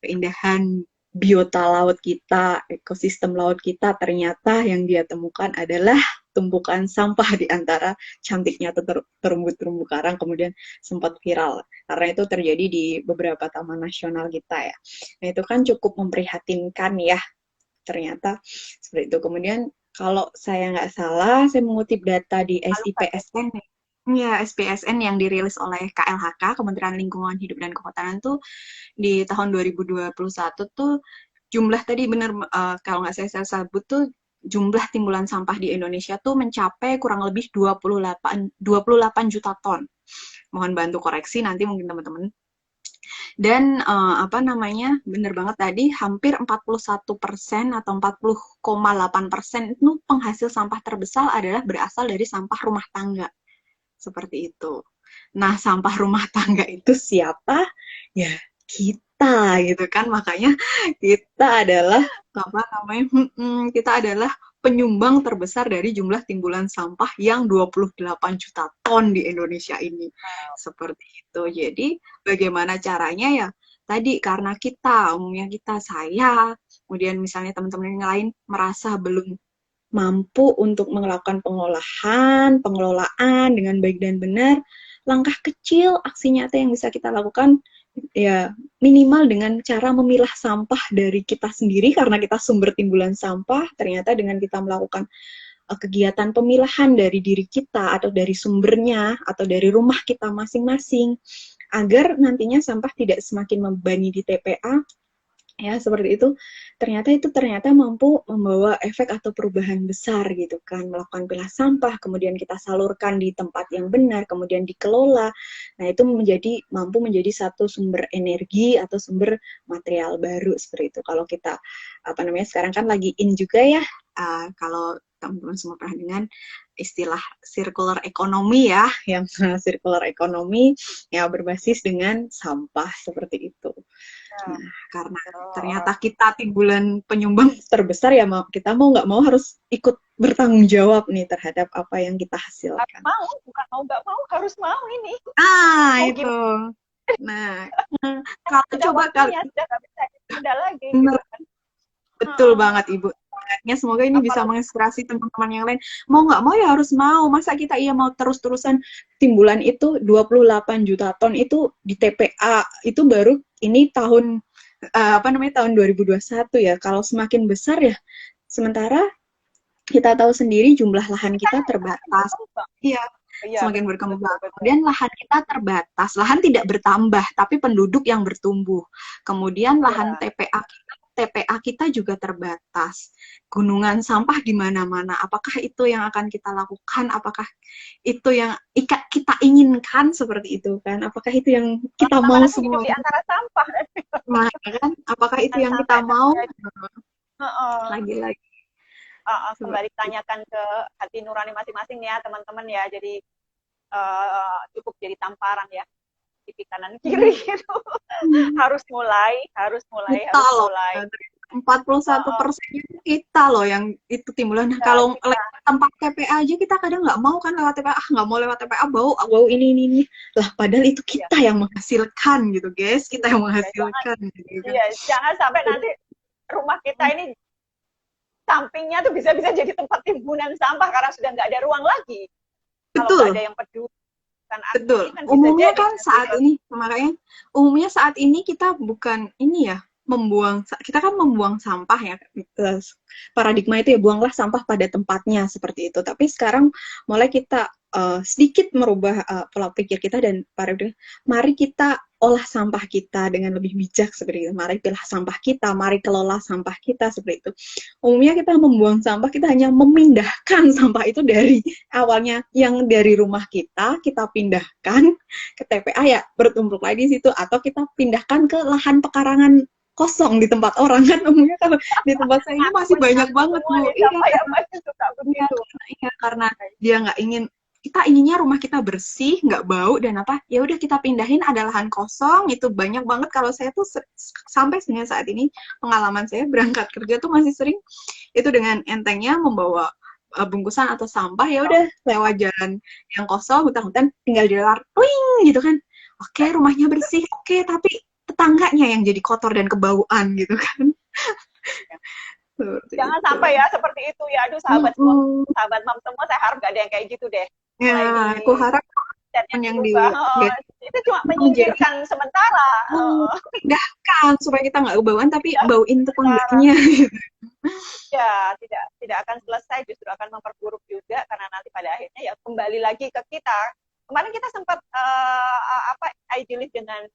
keindahan biota laut kita, ekosistem laut kita, ternyata yang dia temukan adalah tumpukan sampah di antara cantiknya terumbu-terumbu karang, kemudian sempat viral karena itu terjadi di beberapa taman nasional kita ya. Nah itu kan cukup memprihatinkan ya ternyata seperti itu. Kemudian kalau saya nggak salah, saya mengutip data di SIPSN, ya SPSN yang dirilis oleh KLHK, Kementerian Lingkungan Hidup dan Kehutanan tuh di tahun 2021 tuh jumlah tadi benar kalau nggak saya sebut tuh jumlah timbulan sampah di Indonesia tuh mencapai kurang lebih 28 juta ton. Mohon bantu koreksi nanti mungkin teman-teman. Dan apa namanya, benar banget tadi, hampir 41% atau 40,8% itu penghasil sampah terbesar adalah berasal dari sampah rumah tangga. Seperti itu. Nah, sampah rumah tangga itu siapa? Ya, kita gitu kan. Makanya kita adalah apa namanya? Kita adalah penyumbang terbesar dari jumlah timbulan sampah yang 28 juta ton di Indonesia ini. Seperti itu. Jadi, bagaimana caranya ya? Tadi karena kita, umumnya kita, saya, kemudian misalnya teman-teman yang lain merasa belum mampu untuk melakukan pengelolaan dengan baik dan benar, langkah kecil aksi nyata yang bisa kita lakukan ya minimal dengan cara memilah sampah dari kita sendiri karena kita sumber timbulan sampah. Ternyata dengan kita melakukan kegiatan pemilahan dari diri kita atau dari sumbernya atau dari rumah kita masing-masing agar nantinya sampah tidak semakin membebani di TPA ya seperti itu ternyata mampu membawa efek atau perubahan besar gitu kan, melakukan pilah sampah kemudian kita salurkan di tempat yang benar kemudian dikelola. Nah itu mampu menjadi satu sumber energi atau sumber material baru seperti itu. Kalau kita sekarang kan lagi in juga ya, kalau teman-teman semua pernah dengan istilah circular economy ya, yang circular economy ya berbasis dengan sampah seperti itu. Nah, karena ternyata kita timbulan penyumbang terbesar ya, kita mau nggak mau harus ikut bertanggung jawab nih terhadap apa yang kita hasilkan. Mau, bukan mau nggak mau, harus mau ini. Mau itu. Gimana? Nah, kalau coba kalian sudah nggak bisa ditunda lagi. Gitu kan. Betul banget Ibu. Semoga ini bisa menginspirasi teman-teman yang lain. Mau nggak mau ya harus mau. Masa kita mau terus-terusan timbulan itu 28 juta ton itu di TPA itu baru ini tahun tahun 2021 ya. Kalau semakin besar ya, sementara kita tahu sendiri jumlah lahan kita terbatas. Iya. Semakin berkembang. Kemudian lahan kita terbatas. Lahan tidak bertambah, tapi penduduk yang bertumbuh. Kemudian lahan TPA kita juga terbatas. Gunungan sampah di mana-mana. Apakah itu yang akan kita lakukan? Apakah itu yang kita inginkan seperti itu kan? Apakah itu yang kita mau semua? Di antara sampah. Nah, kan? Apakah itu yang kita mau? Lagi-lagi. Kembali tanyakan ke hati nurani masing-masing ya teman-teman ya. Jadi cukup jadi tamparan ya. Di kanan kiri gitu. harus mulai. 41% kita loh yang itu timbulan. Kalau tempat TPA aja kita kadang nggak mau kan lewat TPA, nggak mau lewat TPA, bau ini. Lah padahal itu kita yang menghasilkan gitu guys, kita yang menghasilkan. Jangan sampai nanti rumah kita ini sampingnya tuh bisa jadi tempat timbunan sampah karena sudah nggak ada ruang lagi. Betul. Kalau ada yang peduli. Betul. Umumnya kan saat ini, makanya umumnya saat ini kita bukan ini ya, kita kan membuang sampah ya, paradigma itu ya buanglah sampah pada tempatnya seperti itu. Tapi sekarang mulai kita sedikit merubah pola pikir kita dan paradigma, mari kita olah sampah kita dengan lebih bijak seperti itu. Mari pilah sampah kita, mari kelola sampah kita seperti itu. Umumnya kita membuang sampah, kita hanya memindahkan sampah itu dari awalnya yang dari rumah kita pindahkan ke TPA ya bertumpuk lagi di situ, atau kita pindahkan ke lahan pekarangan kosong di tempat orang kan. Umumnya kalau di tempat saya ini masih banyak banget Bu. Iya, karena dia nggak ingin, kita inginnya rumah kita bersih, nggak bau dan ya udah kita pindahin, ada lahan kosong itu banyak banget. Kalau saya tuh sampai dengan saat ini pengalaman saya berangkat kerja tuh masih sering itu dengan entengnya membawa bungkusan atau sampah, ya udah lewat jalan yang kosong, hutan-hutan tinggal dilar, wing gitu kan. Oke, rumahnya bersih, oke, tapi tetangganya yang jadi kotor dan kebauan gitu kan. Jangan sampai ya seperti itu ya. Aduh sahabat mam semua, saya harap gak ada yang kayak gitu deh. Ya, aku harap yang itu cuma menyingkirkan sementara. Pindahkan supaya kita nggak kebauan tapi bauin tetangganya. Ya, tidak akan selesai, justru akan memperburuk juga karena nanti pada akhirnya ya kembali lagi ke kita. Kemarin kita sempat idealis dengan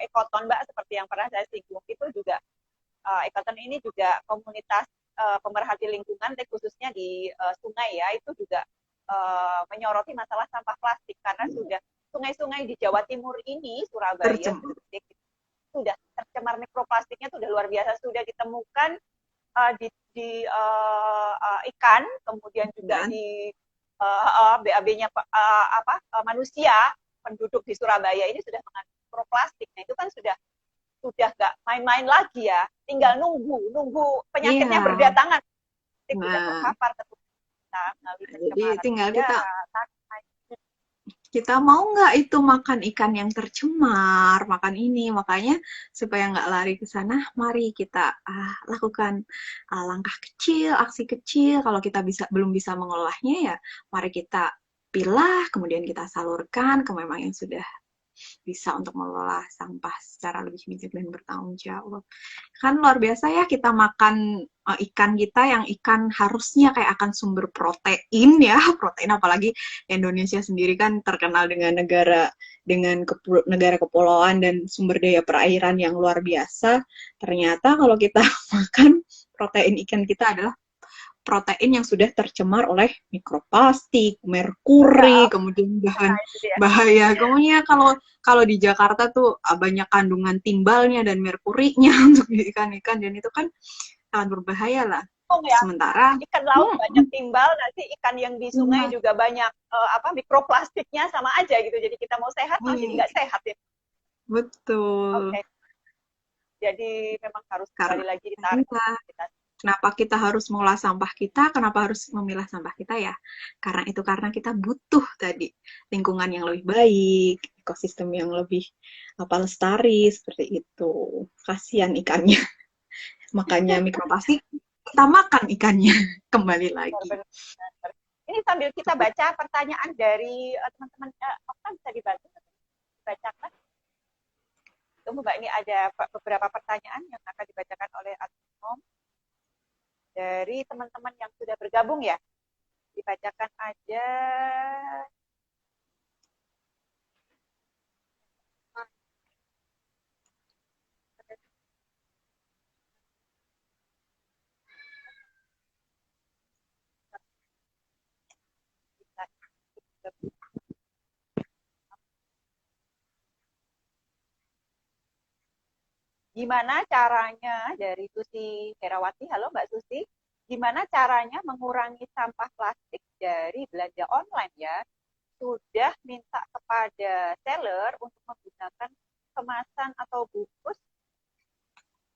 Ekoton Mbak, seperti yang pernah saya singgung, itu juga Ekoton ini juga komunitas pemerhati lingkungan, khususnya di sungai ya, itu juga menyoroti masalah sampah plastik karena sudah sungai-sungai di Jawa Timur ini, Surabaya, sudah tercemar mikroplastiknya, sudah luar biasa, sudah ditemukan di ikan, kemudian juga di BAB-nya manusia, penduduk di Surabaya ini sudah mengandung mikroplastik. Nah itu kan sudah nggak main-main lagi ya, tinggal nunggu penyakitnya berdatangan. Sudah terpapar jadi tinggal kita mau nggak itu makan ikan yang tercemar, makan ini. Makanya supaya nggak lari ke sana, mari kita lakukan langkah kecil, aksi kecil. Kalau kita belum bisa mengolahnya ya, mari kita pilah, kemudian kita salurkan ke memang yang sudah bisa untuk mengelola sampah secara lebih bijak dan bertanggung jawab. Kan luar biasa ya kita makan ikan kita yang ikan harusnya kayak akan sumber protein ya, protein apalagi Indonesia sendiri kan terkenal dengan negara kepulauan dan sumber daya perairan yang luar biasa. Ternyata kalau kita makan protein ikan kita adalah protein yang sudah tercemar oleh mikroplastik, merkuri, kemudian bahan bahaya. Kemudian kalau di Jakarta tuh banyak kandungan timbalnya dan merkurinya untuk ikan-ikan, dan itu kan sangat berbahaya lah. Ya. Sementara ikan laut banyak timbal, nanti ikan yang di sungai juga banyak mikroplastiknya, sama aja gitu. Jadi kita mau sehat masih nggak sehat ya. Betul. Oke. Jadi memang harus kembali lagi ditarik. Kenapa kita harus mengolah sampah kita? Kenapa harus memilah sampah kita ya? Karena kita butuh tadi lingkungan yang lebih baik, ekosistem yang lebih lestari seperti itu. Kasihan ikannya. Makanya mikroplastik kita makan ikannya. Kembali lagi. Ini sambil kita baca pertanyaan dari teman-teman, apa bisa dibantu? Dibacakan. Tunggu Mbak, ini ada beberapa pertanyaan yang akan dibacakan oleh Adnom dari teman-teman yang sudah bergabung ya. Dibacakan aja. Gimana caranya, dari Susi Herawati, halo Mbak Susi, gimana caranya mengurangi sampah plastik dari belanja online ya? Sudah minta kepada seller untuk menggunakan kemasan atau bungkus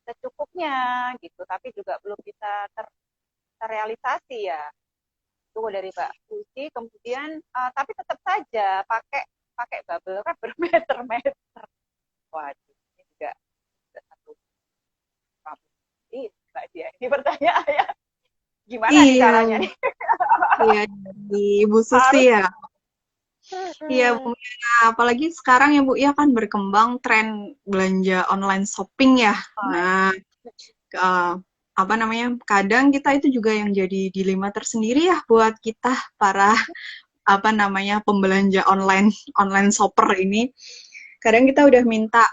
secukupnya gitu, tapi juga belum bisa terrealisasi ya. Itu dari Mbak Susi. Kemudian tapi tetap saja pakai bubble wrap bermeter-meter. Waduh, ini juga satu Mbak Dia. Ini pertanyaannya gimana nih caranya nih? Iya, di Ibu Susi ya. Iya, Bu. Apalagi sekarang ya Bu, ya kan berkembang tren belanja online shopping ya. Nah, apa namanya? Kadang kita itu juga yang jadi dilema tersendiri ya buat kita para pembelanja online shopper ini. Kadang kita udah minta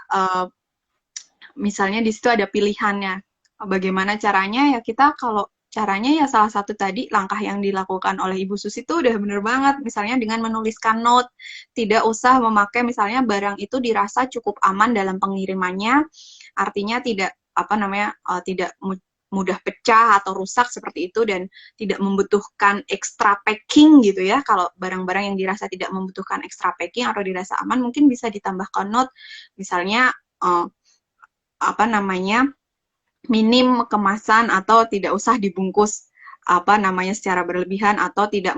misalnya di situ ada pilihannya. Bagaimana caranya ya, kita kalau caranya ya salah satu tadi langkah yang dilakukan oleh Ibu Susi itu udah bener banget, misalnya dengan menuliskan note, tidak usah memakai misalnya barang itu dirasa cukup aman dalam pengirimannya, artinya tidak tidak mudah pecah atau rusak seperti itu dan tidak membutuhkan extra packing gitu ya. Kalau barang-barang yang dirasa tidak membutuhkan extra packing atau dirasa aman mungkin bisa ditambahkan note, misalnya minim kemasan atau tidak usah dibungkus secara berlebihan atau tidak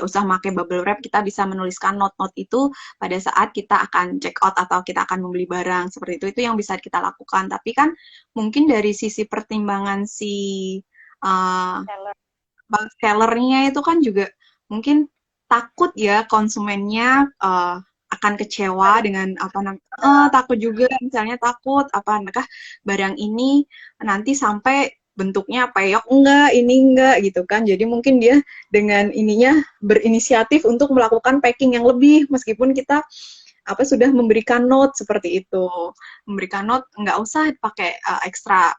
usah memakai bubble wrap. Kita bisa menuliskan note-note itu pada saat kita akan check out atau kita akan membeli barang seperti itu yang bisa kita lakukan. Tapi kan mungkin dari sisi pertimbangan si sellernya itu kan juga mungkin takut ya konsumennya akan kecewa dengan takut juga, misalnya takut apakah barang ini nanti sampai bentuknya peyok enggak gitu kan. Jadi mungkin dia dengan ininya berinisiatif untuk melakukan packing yang lebih meskipun kita sudah memberikan note seperti itu. Memberikan note nggak usah pakai ekstra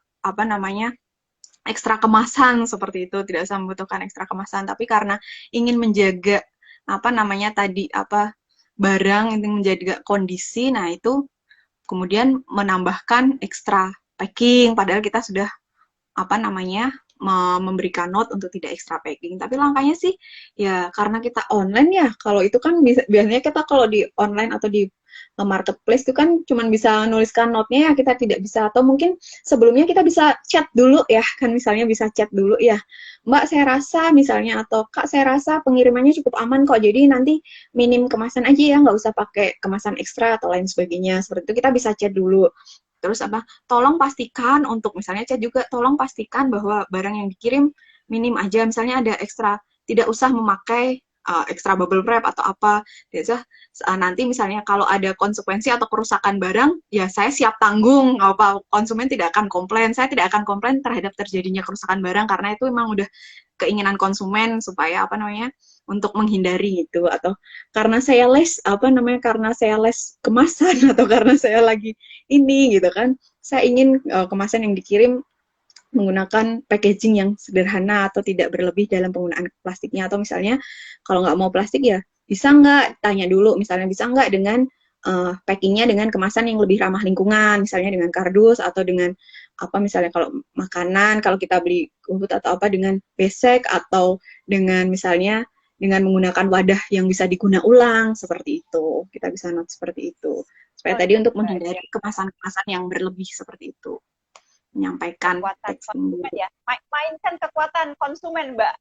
kemasan seperti itu, tidak usah membutuhkan ekstra kemasan, tapi karena ingin menjaga barang yang menjaga kondisi, nah itu kemudian menambahkan ekstra packing, padahal kita sudah memberikan note untuk tidak ekstra packing. Tapi langkahnya sih ya karena kita online ya, kalau itu kan biasanya kita kalau di online atau di marketplace itu kan cuma bisa nuliskan note-nya ya, kita tidak bisa, atau mungkin sebelumnya kita bisa chat dulu ya, kan misalnya bisa chat dulu ya, Mbak saya rasa misalnya, atau Kak saya rasa pengirimannya cukup aman kok, jadi nanti minim kemasan aja ya, nggak usah pakai kemasan ekstra atau lain sebagainya, seperti itu kita bisa chat dulu. Terus tolong pastikan untuk misalnya chat juga, tolong pastikan bahwa barang yang dikirim minim aja, misalnya ada ekstra, tidak usah memakai extra bubble wrap atau apa. Biasa nanti misalnya kalau ada konsekuensi atau kerusakan barang, ya saya siap tanggung. Apa konsumen tidak akan komplain, saya tidak akan komplain terhadap terjadinya kerusakan barang karena itu memang udah keinginan konsumen supaya apa namanya untuk menghindari gitu atau karena saya les kemasan atau karena saya lagi ini gitu kan saya ingin kemasan yang dikirim menggunakan packaging yang sederhana atau tidak berlebih dalam penggunaan plastiknya atau misalnya kalau nggak mau plastik ya bisa nggak tanya dulu misalnya bisa nggak dengan packingnya dengan kemasan yang lebih ramah lingkungan misalnya dengan kardus atau dengan apa misalnya kalau makanan kalau kita beli GoFood atau apa dengan besek atau dengan misalnya dengan menggunakan wadah yang bisa diguna ulang seperti itu kita bisa note seperti itu supaya tadi untuk menghindari kemasan-kemasan yang berlebih seperti itu menyampaikan kekuatan teksnya. konsumen ya. Mainkan kekuatan konsumen, Mbak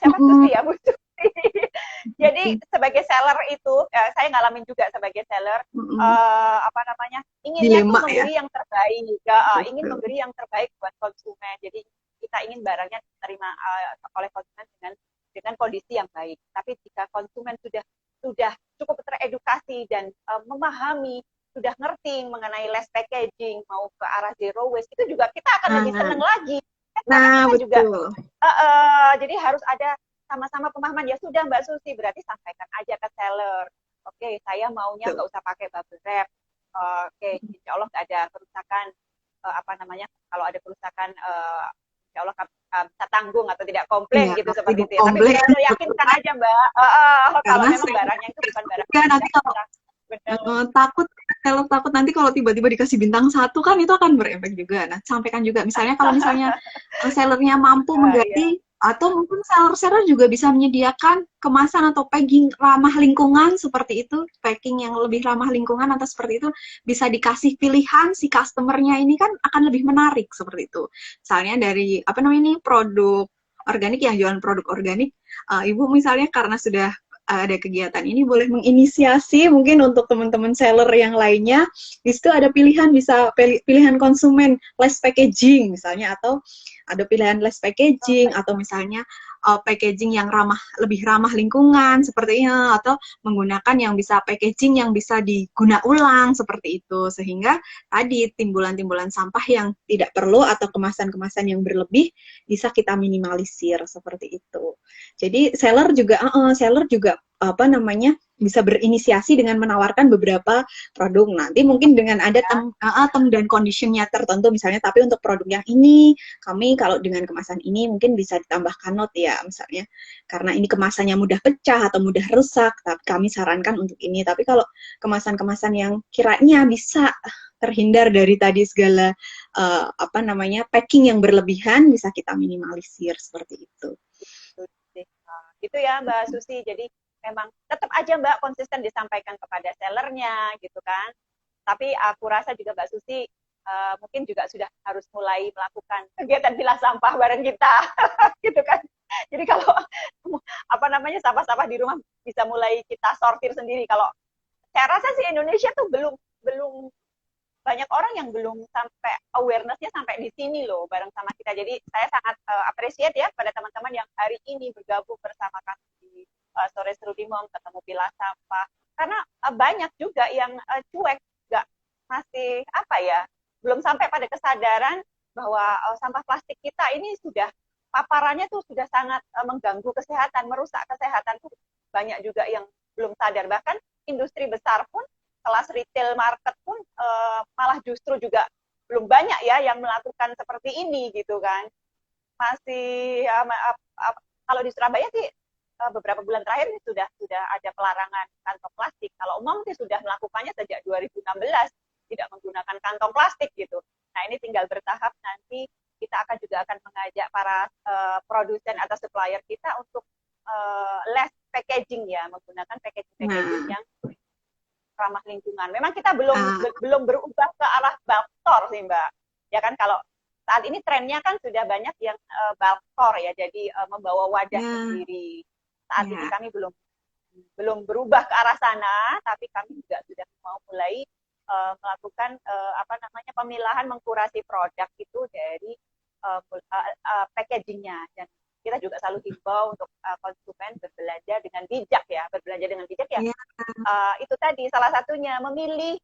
siapa Susi ya, Bu Susi. Jadi sebagai seller itu, saya ngalamin juga sebagai seller, apa namanya, inginnya tuh memberi yang terbaik, ingin memberi yang terbaik buat konsumen. Jadi kita ingin barangnya diterima oleh konsumen dengan kondisi yang baik. Tapi jika konsumen sudah cukup teredukasi dan memahami sudah ngerti mengenai less packaging mau ke arah zero waste itu juga kita akan lebih seneng lagi karena kita juga jadi harus ada sama-sama pemahaman ya sudah Mbak Susi berarti sampaikan aja ke seller oke, saya maunya nggak usah pakai bubble wrap oke, insya Allah nggak ada kerusakan apa namanya kalau ada kerusakan insya Allah bisa tanggung atau tidak komplain gitu seperti itu tapi yakinkan aja Mbak kalau memang barangnya itu bukan barang nanti kalau takut nanti kalau tiba-tiba dikasih bintang 1 kan itu akan berefek juga. Nah, sampaikan juga misalnya kalau misalnya sellernya mampu mengganti atau mungkin seller-seller juga bisa menyediakan kemasan atau packing ramah lingkungan seperti itu, packing yang lebih ramah lingkungan atau seperti itu bisa dikasih pilihan si customer-nya ini kan akan lebih menarik seperti itu. Misalnya dari apa namanya ini produk organik yang jualan produk organik, Ibu misalnya karena sudah ada kegiatan ini boleh menginisiasi mungkin untuk teman-teman seller yang lainnya di situ ada pilihan bisa pilihan konsumen less packaging misalnya atau ada pilihan less packaging atau misalnya packaging yang lebih ramah lingkungan sepertinya atau menggunakan yang bisa packaging yang bisa diguna ulang seperti itu sehingga tadi timbulan-timbulan sampah yang tidak perlu atau kemasan-kemasan yang berlebih bisa kita minimalisir seperti itu. Jadi seller juga apa namanya bisa berinisiasi dengan menawarkan beberapa produk nanti mungkin dengan ada term dan conditionnya tertentu misalnya tapi untuk produk yang ini kami kalau dengan kemasan ini mungkin bisa ditambahkan note ya misalnya karena ini kemasannya mudah pecah atau mudah rusak tapi kami sarankan untuk ini tapi kalau kemasan-kemasan yang kiranya bisa terhindar dari tadi segala apa namanya packing yang berlebihan bisa kita minimalisir seperti itu. Gitu ya Mbak Susi jadi memang tetap aja Mbak konsisten disampaikan kepada sellernya gitu kan. Tapi aku rasa juga Mbak Susi mungkin juga sudah harus mulai melakukan kegiatan pilah sampah bareng kita gitu kan. Jadi kalau apa namanya sampah-sampah di rumah bisa mulai kita sortir sendiri. Kalau saya rasa sih Indonesia tuh belum banyak orang yang belum sampai awareness-nya sampai di sini loh bareng sama kita. Jadi saya sangat appreciate ya pada teman-teman yang hari ini bergabung bersama kami di Sore Seru di Mom ketemu pilah sampah. Karena banyak juga yang cuek, nggak masih apa ya, belum sampai pada kesadaran bahwa sampah plastik kita ini sudah paparannya tuh sudah sangat mengganggu kesehatan, merusak kesehatan tuh banyak juga yang belum sadar. Bahkan industri besar pun kelas retail market pun malah justru juga belum banyak ya yang melakukan seperti ini gitu kan. Masih kalau di Surabaya sih beberapa bulan terakhir ini sudah ada pelarangan kantong plastik. Kalau umum sih sudah melakukannya sejak 2016 tidak menggunakan kantong plastik gitu. Nah ini tinggal bertahap nanti kita juga akan mengajak para produsen atau supplier kita untuk less packaging ya menggunakan packaging yang ramah lingkungan. Memang kita belum berubah ke arah bulk store sih Mbak. Ya kan kalau saat ini trennya kan sudah banyak yang bulk store ya, jadi membawa wadah sendiri. Saat ini kami belum berubah ke arah sana, tapi kami juga sudah mau mulai melakukan apa namanya pemilahan mengkurasi produk itu dari packagingnya dan kita juga selalu himbau untuk konsumen berbelanja dengan bijak ya. Berbelanja dengan bijak ya. Iya. Itu tadi salah satunya memilih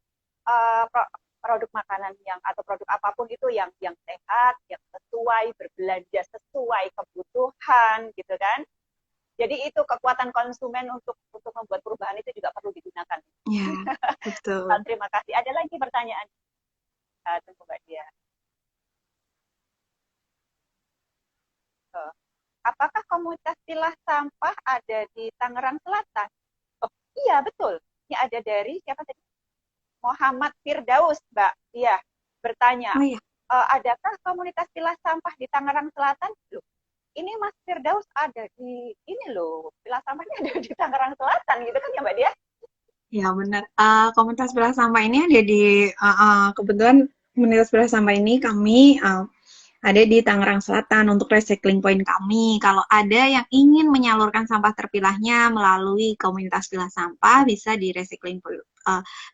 produk makanan atau produk apapun itu yang sehat, yang sesuai, berbelanja sesuai kebutuhan gitu kan. Jadi itu kekuatan konsumen untuk membuat perubahan itu juga perlu digunakan. Iya, betul. Terima kasih. Ada lagi pertanyaan? Tunggu Mbak Dia. Apakah komunitas pilah sampah ada di Tangerang Selatan? Oh iya betul. Ini ada dari siapa tadi? Muhammad Firdaus, Mbak. Iya, bertanya. Oh, iya. Adakah komunitas pilah sampah di Tangerang Selatan? Loh, ini Mas Firdaus ada di ini loh, pilah sampahnya ada di Tangerang Selatan gitu kan ya Mbak Dia? Ya benar. Komunitas pilah sampah ini ada di kebetulan komunitas pilah sampah ini kami ada di Tangerang Selatan untuk recycling point kami. Kalau ada yang ingin menyalurkan sampah terpilahnya melalui komunitas pilah sampah, bisa di recycling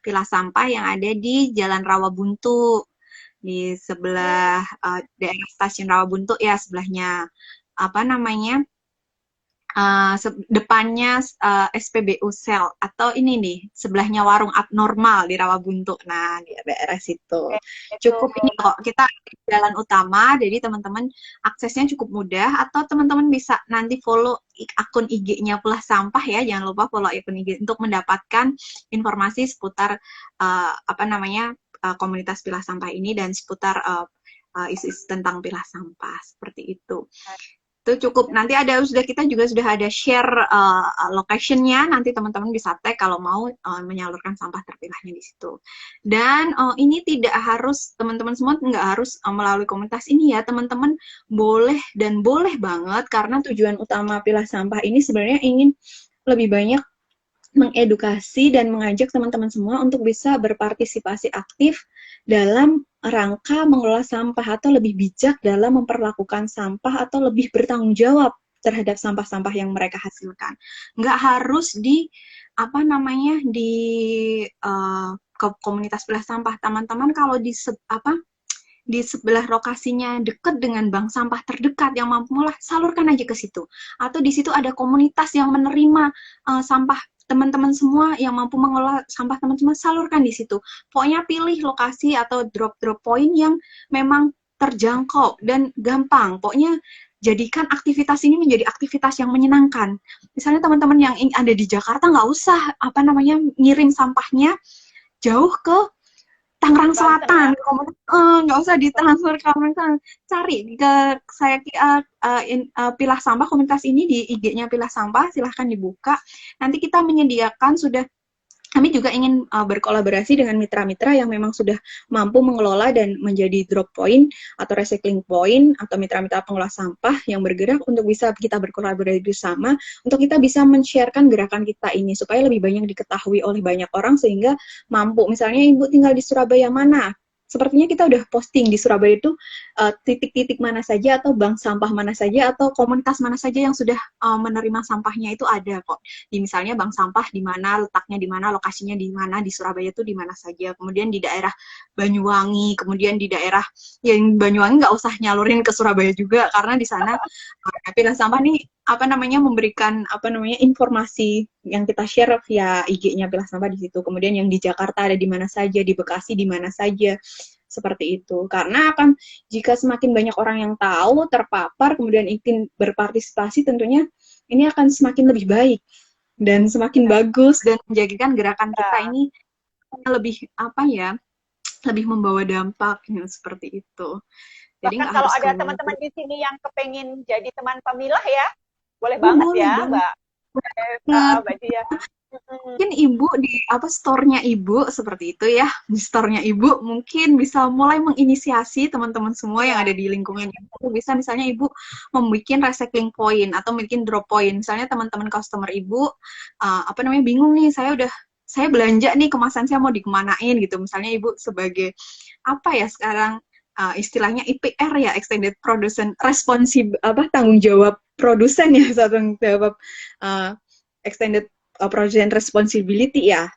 pilah sampah yang ada di Jalan Rawabuntu, di sebelah daerah stasiun Rawabuntu ya, sebelahnya apa namanya, depannya SPBU Sel, atau ini nih sebelahnya warung abnormal di Rawabuntu. Nah, di daerah situ. Cukup ini kok, kita di jalan utama, jadi teman-teman aksesnya cukup mudah, atau teman-teman bisa nanti follow akun IG-nya Pilah Sampah ya, jangan lupa follow akun IG untuk mendapatkan informasi seputar apa namanya komunitas pilah sampah ini dan seputar isu-isu tentang pilah sampah seperti itu. Itu cukup. Nanti kita juga sudah ada share location-nya, nanti teman-teman bisa tag kalau mau menyalurkan sampah terpilahnya di situ. Dan ini tidak harus, teman-teman semua nggak harus melalui komunitas ini ya, teman-teman boleh banget, karena tujuan utama pilah sampah ini sebenarnya ingin lebih banyak mengedukasi dan mengajak teman-teman semua untuk bisa berpartisipasi aktif dalam rangka mengelola sampah, atau lebih bijak dalam memperlakukan sampah, atau lebih bertanggung jawab terhadap sampah-sampah yang mereka hasilkan. Nggak harus di komunitas pilah sampah. Teman-teman kalau di sebelah lokasinya dekat dengan bank sampah terdekat yang mampu ngolah, salurkan aja ke situ. Atau di situ ada komunitas yang menerima sampah teman-teman semua yang mampu mengelola sampah teman-teman, salurkan di situ. Pokoknya pilih lokasi atau drop point yang memang terjangkau dan gampang. Pokoknya jadikan aktivitas ini menjadi aktivitas yang menyenangkan. Misalnya teman-teman yang ada di Jakarta nggak usah ngirim sampahnya jauh ke Tangerang Selatan, nggak usah ditransfer ke Tangerang Selatan. Cari ke Pilah Sampah, komunitas ini di IG-nya Pilah Sampah, silahkan dibuka. Nanti kita menyediakan kami juga ingin berkolaborasi dengan mitra-mitra yang memang sudah mampu mengelola dan menjadi drop point atau recycling point, atau mitra-mitra pengolah sampah yang bergerak untuk bisa kita berkolaborasi bersama untuk kita bisa men-sharekan gerakan kita ini supaya lebih banyak diketahui oleh banyak orang, sehingga mampu, misalnya Ibu tinggal di Surabaya mana? Sepertinya kita udah posting di Surabaya itu titik-titik mana saja, atau bank sampah mana saja, atau komunitas mana saja yang sudah menerima sampahnya itu ada kok. Di misalnya bank sampah di mana, letaknya di mana, lokasinya di mana, di Surabaya itu di mana saja. Kemudian di daerah Banyuwangi, kemudian di daerah yang Banyuwangi nggak usah nyalurin ke Surabaya juga, karena di sana Pilah Sampah nih memberikan informasi yang kita share via IG-nya Pilah Sampah di situ. Kemudian yang di Jakarta ada di mana saja, di Bekasi di mana saja, seperti itu. Karena jika semakin banyak orang yang tahu, terpapar, kemudian ingin berpartisipasi, tentunya ini akan semakin lebih baik dan semakin bagus, dan menjadikan gerakan kita ini lebih lebih membawa dampak seperti itu. Jadi bahkan kalau ada teman-teman di sini yang kepengen jadi teman pemilah ya, boleh banget ya Mbak Dia. Mungkin Ibu di store-nya Ibu seperti itu ya, di store-nya Ibu mungkin bisa mulai menginisiasi teman-teman semua yang ada di lingkungan Ibu. Bisa misalnya Ibu membuat recycling point atau bikin drop point. Misalnya teman-teman customer Ibu bingung nih, saya belanja nih, kemasan saya mau dikemanain gitu. Misalnya Ibu sebagai sekarang istilahnya IPR ya, extended production responsible, tanggung jawab produsen ya, tanggung jawab extended production responsibility ya,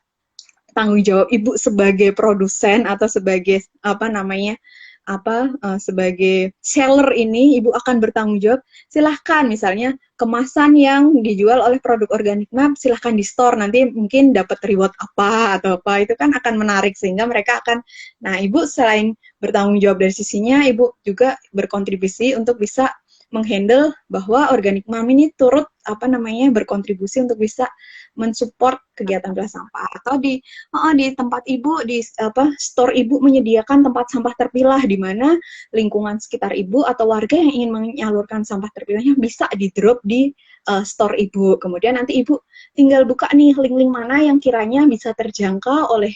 tanggung jawab Ibu sebagai produsen atau sebagai sebagai seller ini ibu akan bertanggung jawab, silahkan misalnya kemasan yang dijual oleh produk Organic Map silahkan di store, nanti mungkin dapat reward apa atau apa, itu kan akan menarik sehingga mereka akan, nah ibu selain bertanggung jawab dari sisinya, ibu juga berkontribusi untuk bisa menghandle bahwa Organic Map ini turut berkontribusi untuk bisa mensupport kegiatan pilah sampah, atau di tempat ibu, di store ibu menyediakan tempat sampah terpilah di mana lingkungan sekitar ibu atau warga yang ingin menyalurkan sampah terpilahnya bisa di drop di store ibu. Kemudian nanti ibu tinggal buka nih link-link mana yang kiranya bisa terjangkau oleh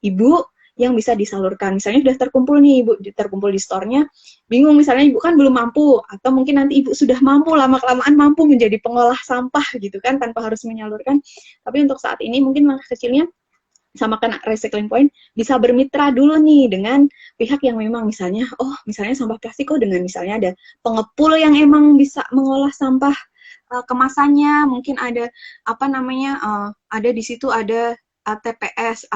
ibu yang bisa disalurkan. Misalnya sudah terkumpul nih ibu, terkumpul di store-nya, bingung misalnya ibu kan belum mampu, atau mungkin nanti ibu sudah mampu, lama-kelamaan mampu menjadi pengolah sampah gitu kan, tanpa harus menyalurkan. Tapi untuk saat ini mungkin langkah kecilnya sama kena recycling point, bisa bermitra dulu nih dengan pihak yang memang misalnya, misalnya sampah plastik dengan misalnya ada pengepul yang emang bisa mengolah sampah kemasannya, mungkin ada ada di situ ada TPS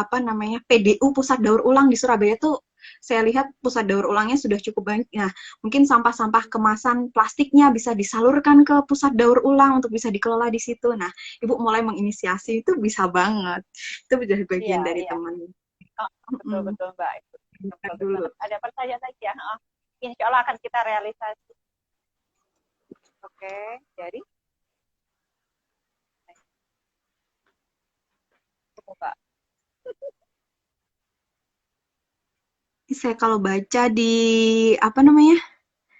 PDU, pusat daur ulang di Surabaya tuh saya lihat pusat daur ulangnya sudah cukup banyak. Nah, mungkin sampah-sampah kemasan plastiknya bisa disalurkan ke pusat daur ulang untuk bisa dikelola di situ. Nah, ibu mulai menginisiasi itu bisa banget. Itu menjadi bagian Iya, dari iya. teman. Betul betul Mbak. Itu Bukan bagus dulu. banget. Ada pertanyaan lagi ya? Insya Allah akan kita realisasi. Oke, jadi cukup Mbak. Saya kalau baca di apa namanya?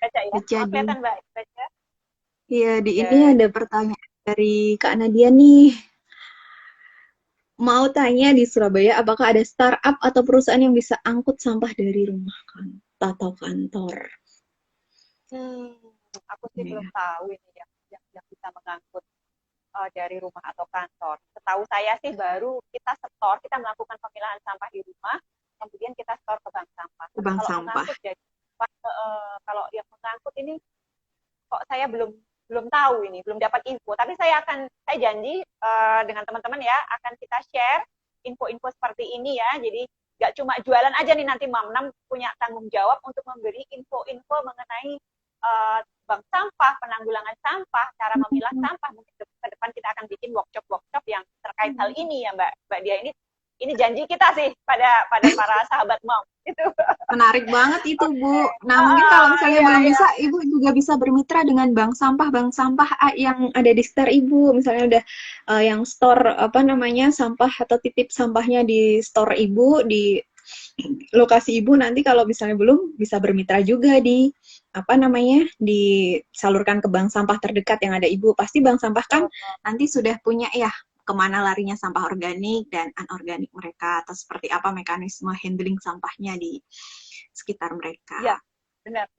Baca ya. Baca di Kelihatan Mbak. Baca. ya di ini Dari ada pertanyaan dari Kak Nadia nih. Mau tanya di Surabaya, apakah ada startup atau perusahaan yang bisa angkut sampah dari rumah kan atau kantor? hmm, aku sih belum Ya. tahu ini yang bisa mengangkut dari rumah atau kantor. Setahu saya sih baru kita setor, kita melakukan pemilahan sampah di rumah, kemudian kita setor ke bank sampah. Ke Tapi bank kalau sampah. mengangkut jadi kalau yang mengangkut ini kok saya belum belum tahu ini, belum dapat info. Tapi saya janji dengan teman-teman ya akan kita share info-info seperti ini ya. Jadi nggak cuma jualan aja nih, nanti Mamnam punya tanggung jawab untuk memberi info-info mengenai bank sampah, penanggulangan sampah, cara memilah sampah. Mungkin ke depan kita akan bikin workshop-workshop yang terkait hal ini ya Mbak Dia. Ini janji kita sih pada para sahabat Mam. Itu. Menarik banget itu, Bu. Nah, mungkin kalau misalnya Iya, belum iya. bisa, Ibu juga bisa bermitra dengan bank sampah yang ada di sekitar Ibu. Misalnya udah yang store sampah atau titip sampahnya di store Ibu, di lokasi Ibu, nanti kalau misalnya belum bisa bermitra juga di disalurkan ke bank sampah terdekat yang ada Ibu. Pasti bank sampah kan nanti sudah punya ya kemana larinya sampah organik dan anorganik mereka, atau seperti apa mekanisme handling sampahnya di sekitar mereka. Iya, benar.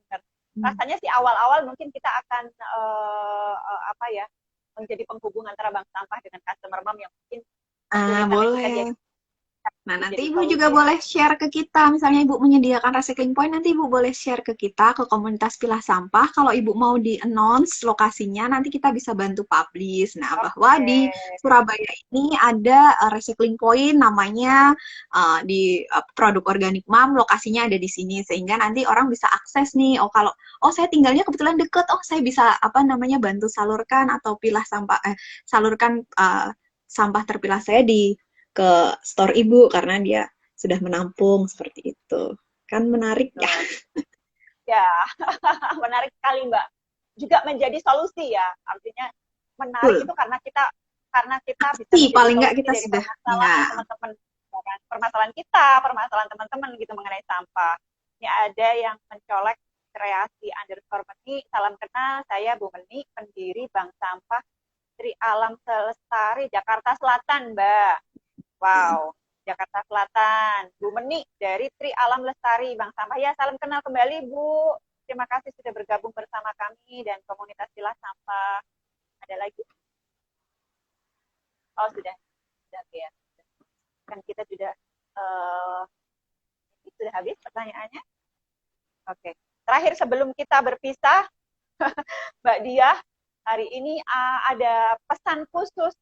Rasanya sih awal-awal mungkin kita akan menjadi penghubung antara bank sampah dengan customer Mam yang mungkin kesulitan kita Boleh. jadi Nah, nanti Ibu juga solusi. boleh share ke kita. Misalnya Ibu menyediakan recycling point, nanti Ibu boleh share ke kita, ke komunitas pilah sampah. Kalau Ibu mau di-announce lokasinya, nanti kita bisa bantu publish. Nah, bahwa Oke. di Surabaya ini ada recycling point namanya di produk Organic Mom, lokasinya ada di sini. Sehingga nanti orang bisa akses nih, saya tinggalnya kebetulan deket, saya bisa bantu salurkan atau pilah sampah, salurkan sampah terpilah saya ke store ibu karena dia sudah menampung seperti itu. Kan menarik ya. Ya, menarik sekali Mbak. Juga menjadi solusi ya. Artinya menarik Betul. itu karena kita bisa Sih, menjadi paling nggak solusi kita dari sudah permasalahan teman-teman. Permasalahan kita, permasalahan teman-teman gitu mengenai sampah. Ini ada yang mencolek kreasi underscore Meni. Salam kenal, saya Bu Meni, pendiri Bank Sampah Tri Alam Selestari, Jakarta Selatan, Mbak. Wow, Jakarta Selatan. Bu Meni dari Tri Alam Lestari, Bank Sampah. Ya, salam kenal kembali, Bu. Terima kasih sudah bergabung bersama kami dan komunitas pilah sampah. Ada lagi? Oh, sudah ya. Kan kita sudah habis pertanyaannya. Oke. Terakhir sebelum kita berpisah, Mbak Dia, hari ini ada pesan khusus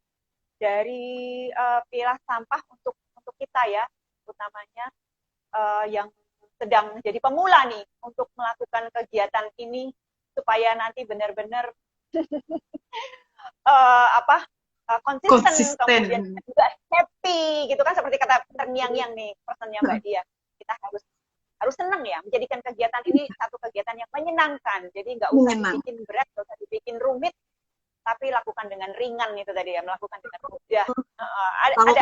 dari pilah sampah untuk kita ya, utamanya yang sedang jadi pemula nih untuk melakukan kegiatan ini supaya nanti benar-benar konsisten, kemudian juga happy gitu kan, seperti kata terngiang-ngiang nih personnya Mbak Dia. Kita harus senang ya, menjadikan kegiatan ini satu kegiatan yang menyenangkan. Jadi nggak usah dibikin berat, nggak usah dibikin rumit, tapi lakukan dengan ringan itu tadi ya, melakukan dengan mudah.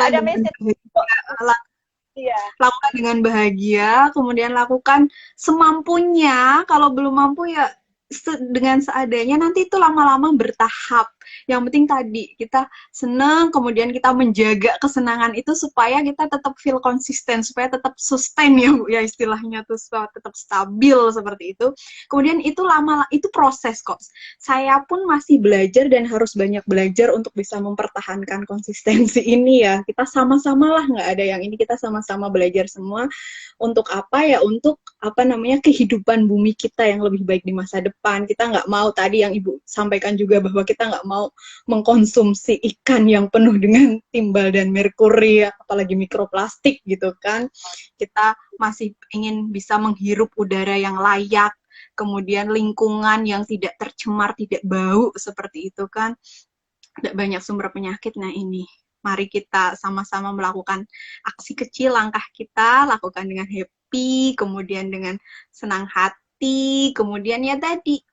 Ada message. Iya. Lakukan dengan bahagia, kemudian lakukan semampunya. Kalau belum mampu ya dengan seadanya, nanti itu lama-lama bertahap. Yang penting tadi kita senang, kemudian kita menjaga kesenangan itu supaya kita tetap feel konsisten, supaya tetap sustain ya Bu ya istilahnya tuh, supaya tetap stabil seperti itu. Kemudian itu itu proses kok. Saya pun masih belajar dan harus banyak belajar untuk bisa mempertahankan konsistensi ini ya. Kita sama-sama lah, nggak ada yang ini, kita sama-sama belajar semua. Untuk apa ya? Untuk kehidupan bumi kita yang lebih baik di masa depan. Kita nggak mau, tadi yang Ibu sampaikan juga, bahwa kita nggak mau mengkonsumsi ikan yang penuh dengan timbal dan merkuri, apalagi mikroplastik gitu kan. Kita masih ingin bisa menghirup udara yang layak, kemudian lingkungan yang tidak tercemar, tidak bau, seperti itu kan. Tidak banyak sumber penyakit. Nah ini, mari kita sama-sama melakukan aksi kecil, langkah kita lakukan dengan happy, kemudian dengan senang hati, kemudian ya tadi,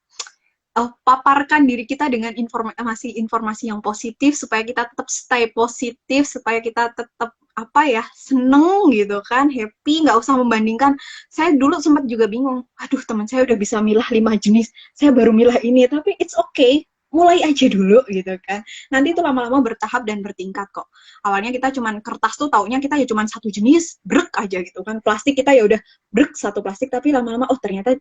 paparkan diri kita dengan informasi yang positif, supaya kita tetap stay positif, supaya kita tetap seneng gitu kan, happy, nggak usah membandingkan. Saya dulu sempat juga bingung, aduh teman saya udah bisa milah 5 jenis, saya baru milah ini, tapi it's okay, mulai aja dulu gitu kan. Nanti itu lama-lama bertahap dan bertingkat kok. Awalnya kita cuman kertas tuh taunya kita ya cuman satu jenis, brek aja gitu kan. Plastik kita ya udah brek satu plastik, tapi lama-lama ternyata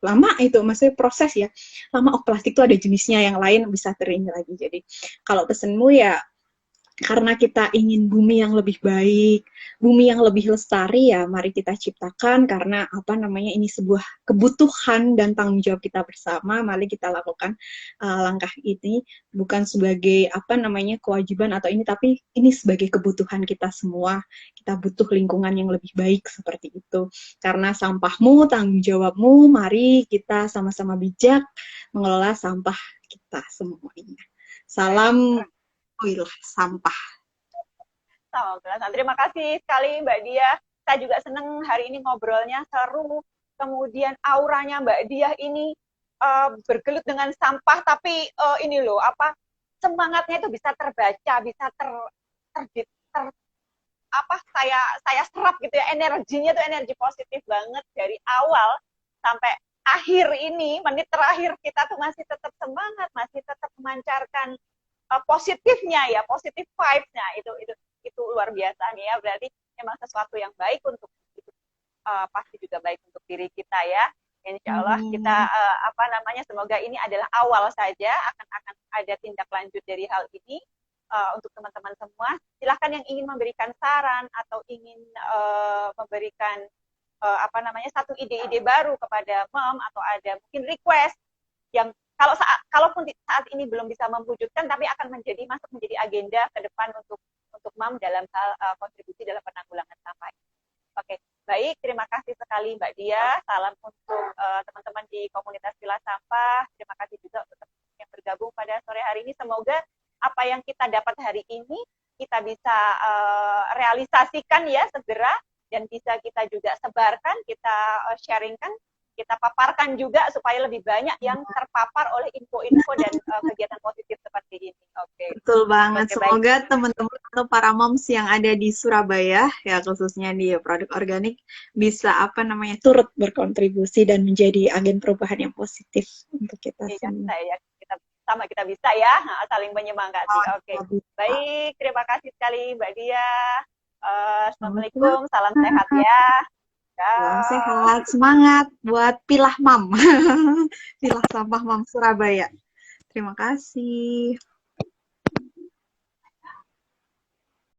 lama itu, maksudnya proses ya. Lama plastik tuh ada jenisnya yang lain, bisa teringat lagi. Jadi kalau pesanmu ya, karena kita ingin bumi yang lebih baik, bumi yang lebih lestari ya, mari kita ciptakan, karena ini sebuah kebutuhan dan tanggung jawab kita bersama. Mari kita lakukan langkah ini bukan sebagai kewajiban atau ini, tapi ini sebagai kebutuhan kita semua. Kita butuh lingkungan yang lebih baik seperti itu. Karena sampahmu tanggung jawabmu, mari kita sama-sama bijak mengelola sampah kita semuanya. Salam oilah sampah. Terima kasih sekali Mbak Dia. Saya juga senang hari ini ngobrolnya seru. Kemudian auranya Mbak Dia ini bergelut dengan sampah, tapi ini loh, semangatnya itu bisa terbaca, bisa saya serap gitu ya, energinya tuh energi positif banget dari awal sampai akhir ini. Menit terakhir kita tuh masih tetap semangat, masih tetap memancarkan positifnya ya, positif vibes-nya, itu luar biasa nih ya. Berarti memang sesuatu yang baik untuk pasti juga baik untuk diri kita ya. Insya Allah kita semoga ini adalah awal saja, akan ada tindak lanjut dari hal ini. Untuk teman-teman semua, silahkan yang ingin memberikan saran atau ingin memberikan satu ide-ide baru kepada Mom, atau ada mungkin request yang kalaupun saat ini belum bisa mewujudkan, tapi akan masuk menjadi agenda ke depan untuk Mom dalam hal kontribusi dalam penanggulangan sampah. Oke, baik, terima kasih sekali Mbak Dia. Salam untuk teman-teman di komunitas Pilah Sampah. Terima kasih juga untuk teman-teman yang bergabung pada sore hari ini. Semoga apa yang kita dapat hari ini kita bisa realisasikan ya segera, dan bisa kita juga sebarkan, kita sharingkan, kita paparkan juga supaya lebih banyak yang terpapar oleh info-info dan kegiatan positif seperti ini. Oke. Betul banget. Semoga teman-teman atau para moms yang ada di Surabaya ya, khususnya di produk organik, bisa turut berkontribusi dan menjadi agen perubahan yang positif untuk kita semua. Kita bisa ya, saling menyemangati. Oke. Baik, terima kasih sekali Mbak Dia. Assalamualaikum, salam sehat ya. Salam sehat, semangat buat Pilah Mam. Pilah Sampah Mam Surabaya. Terima kasih.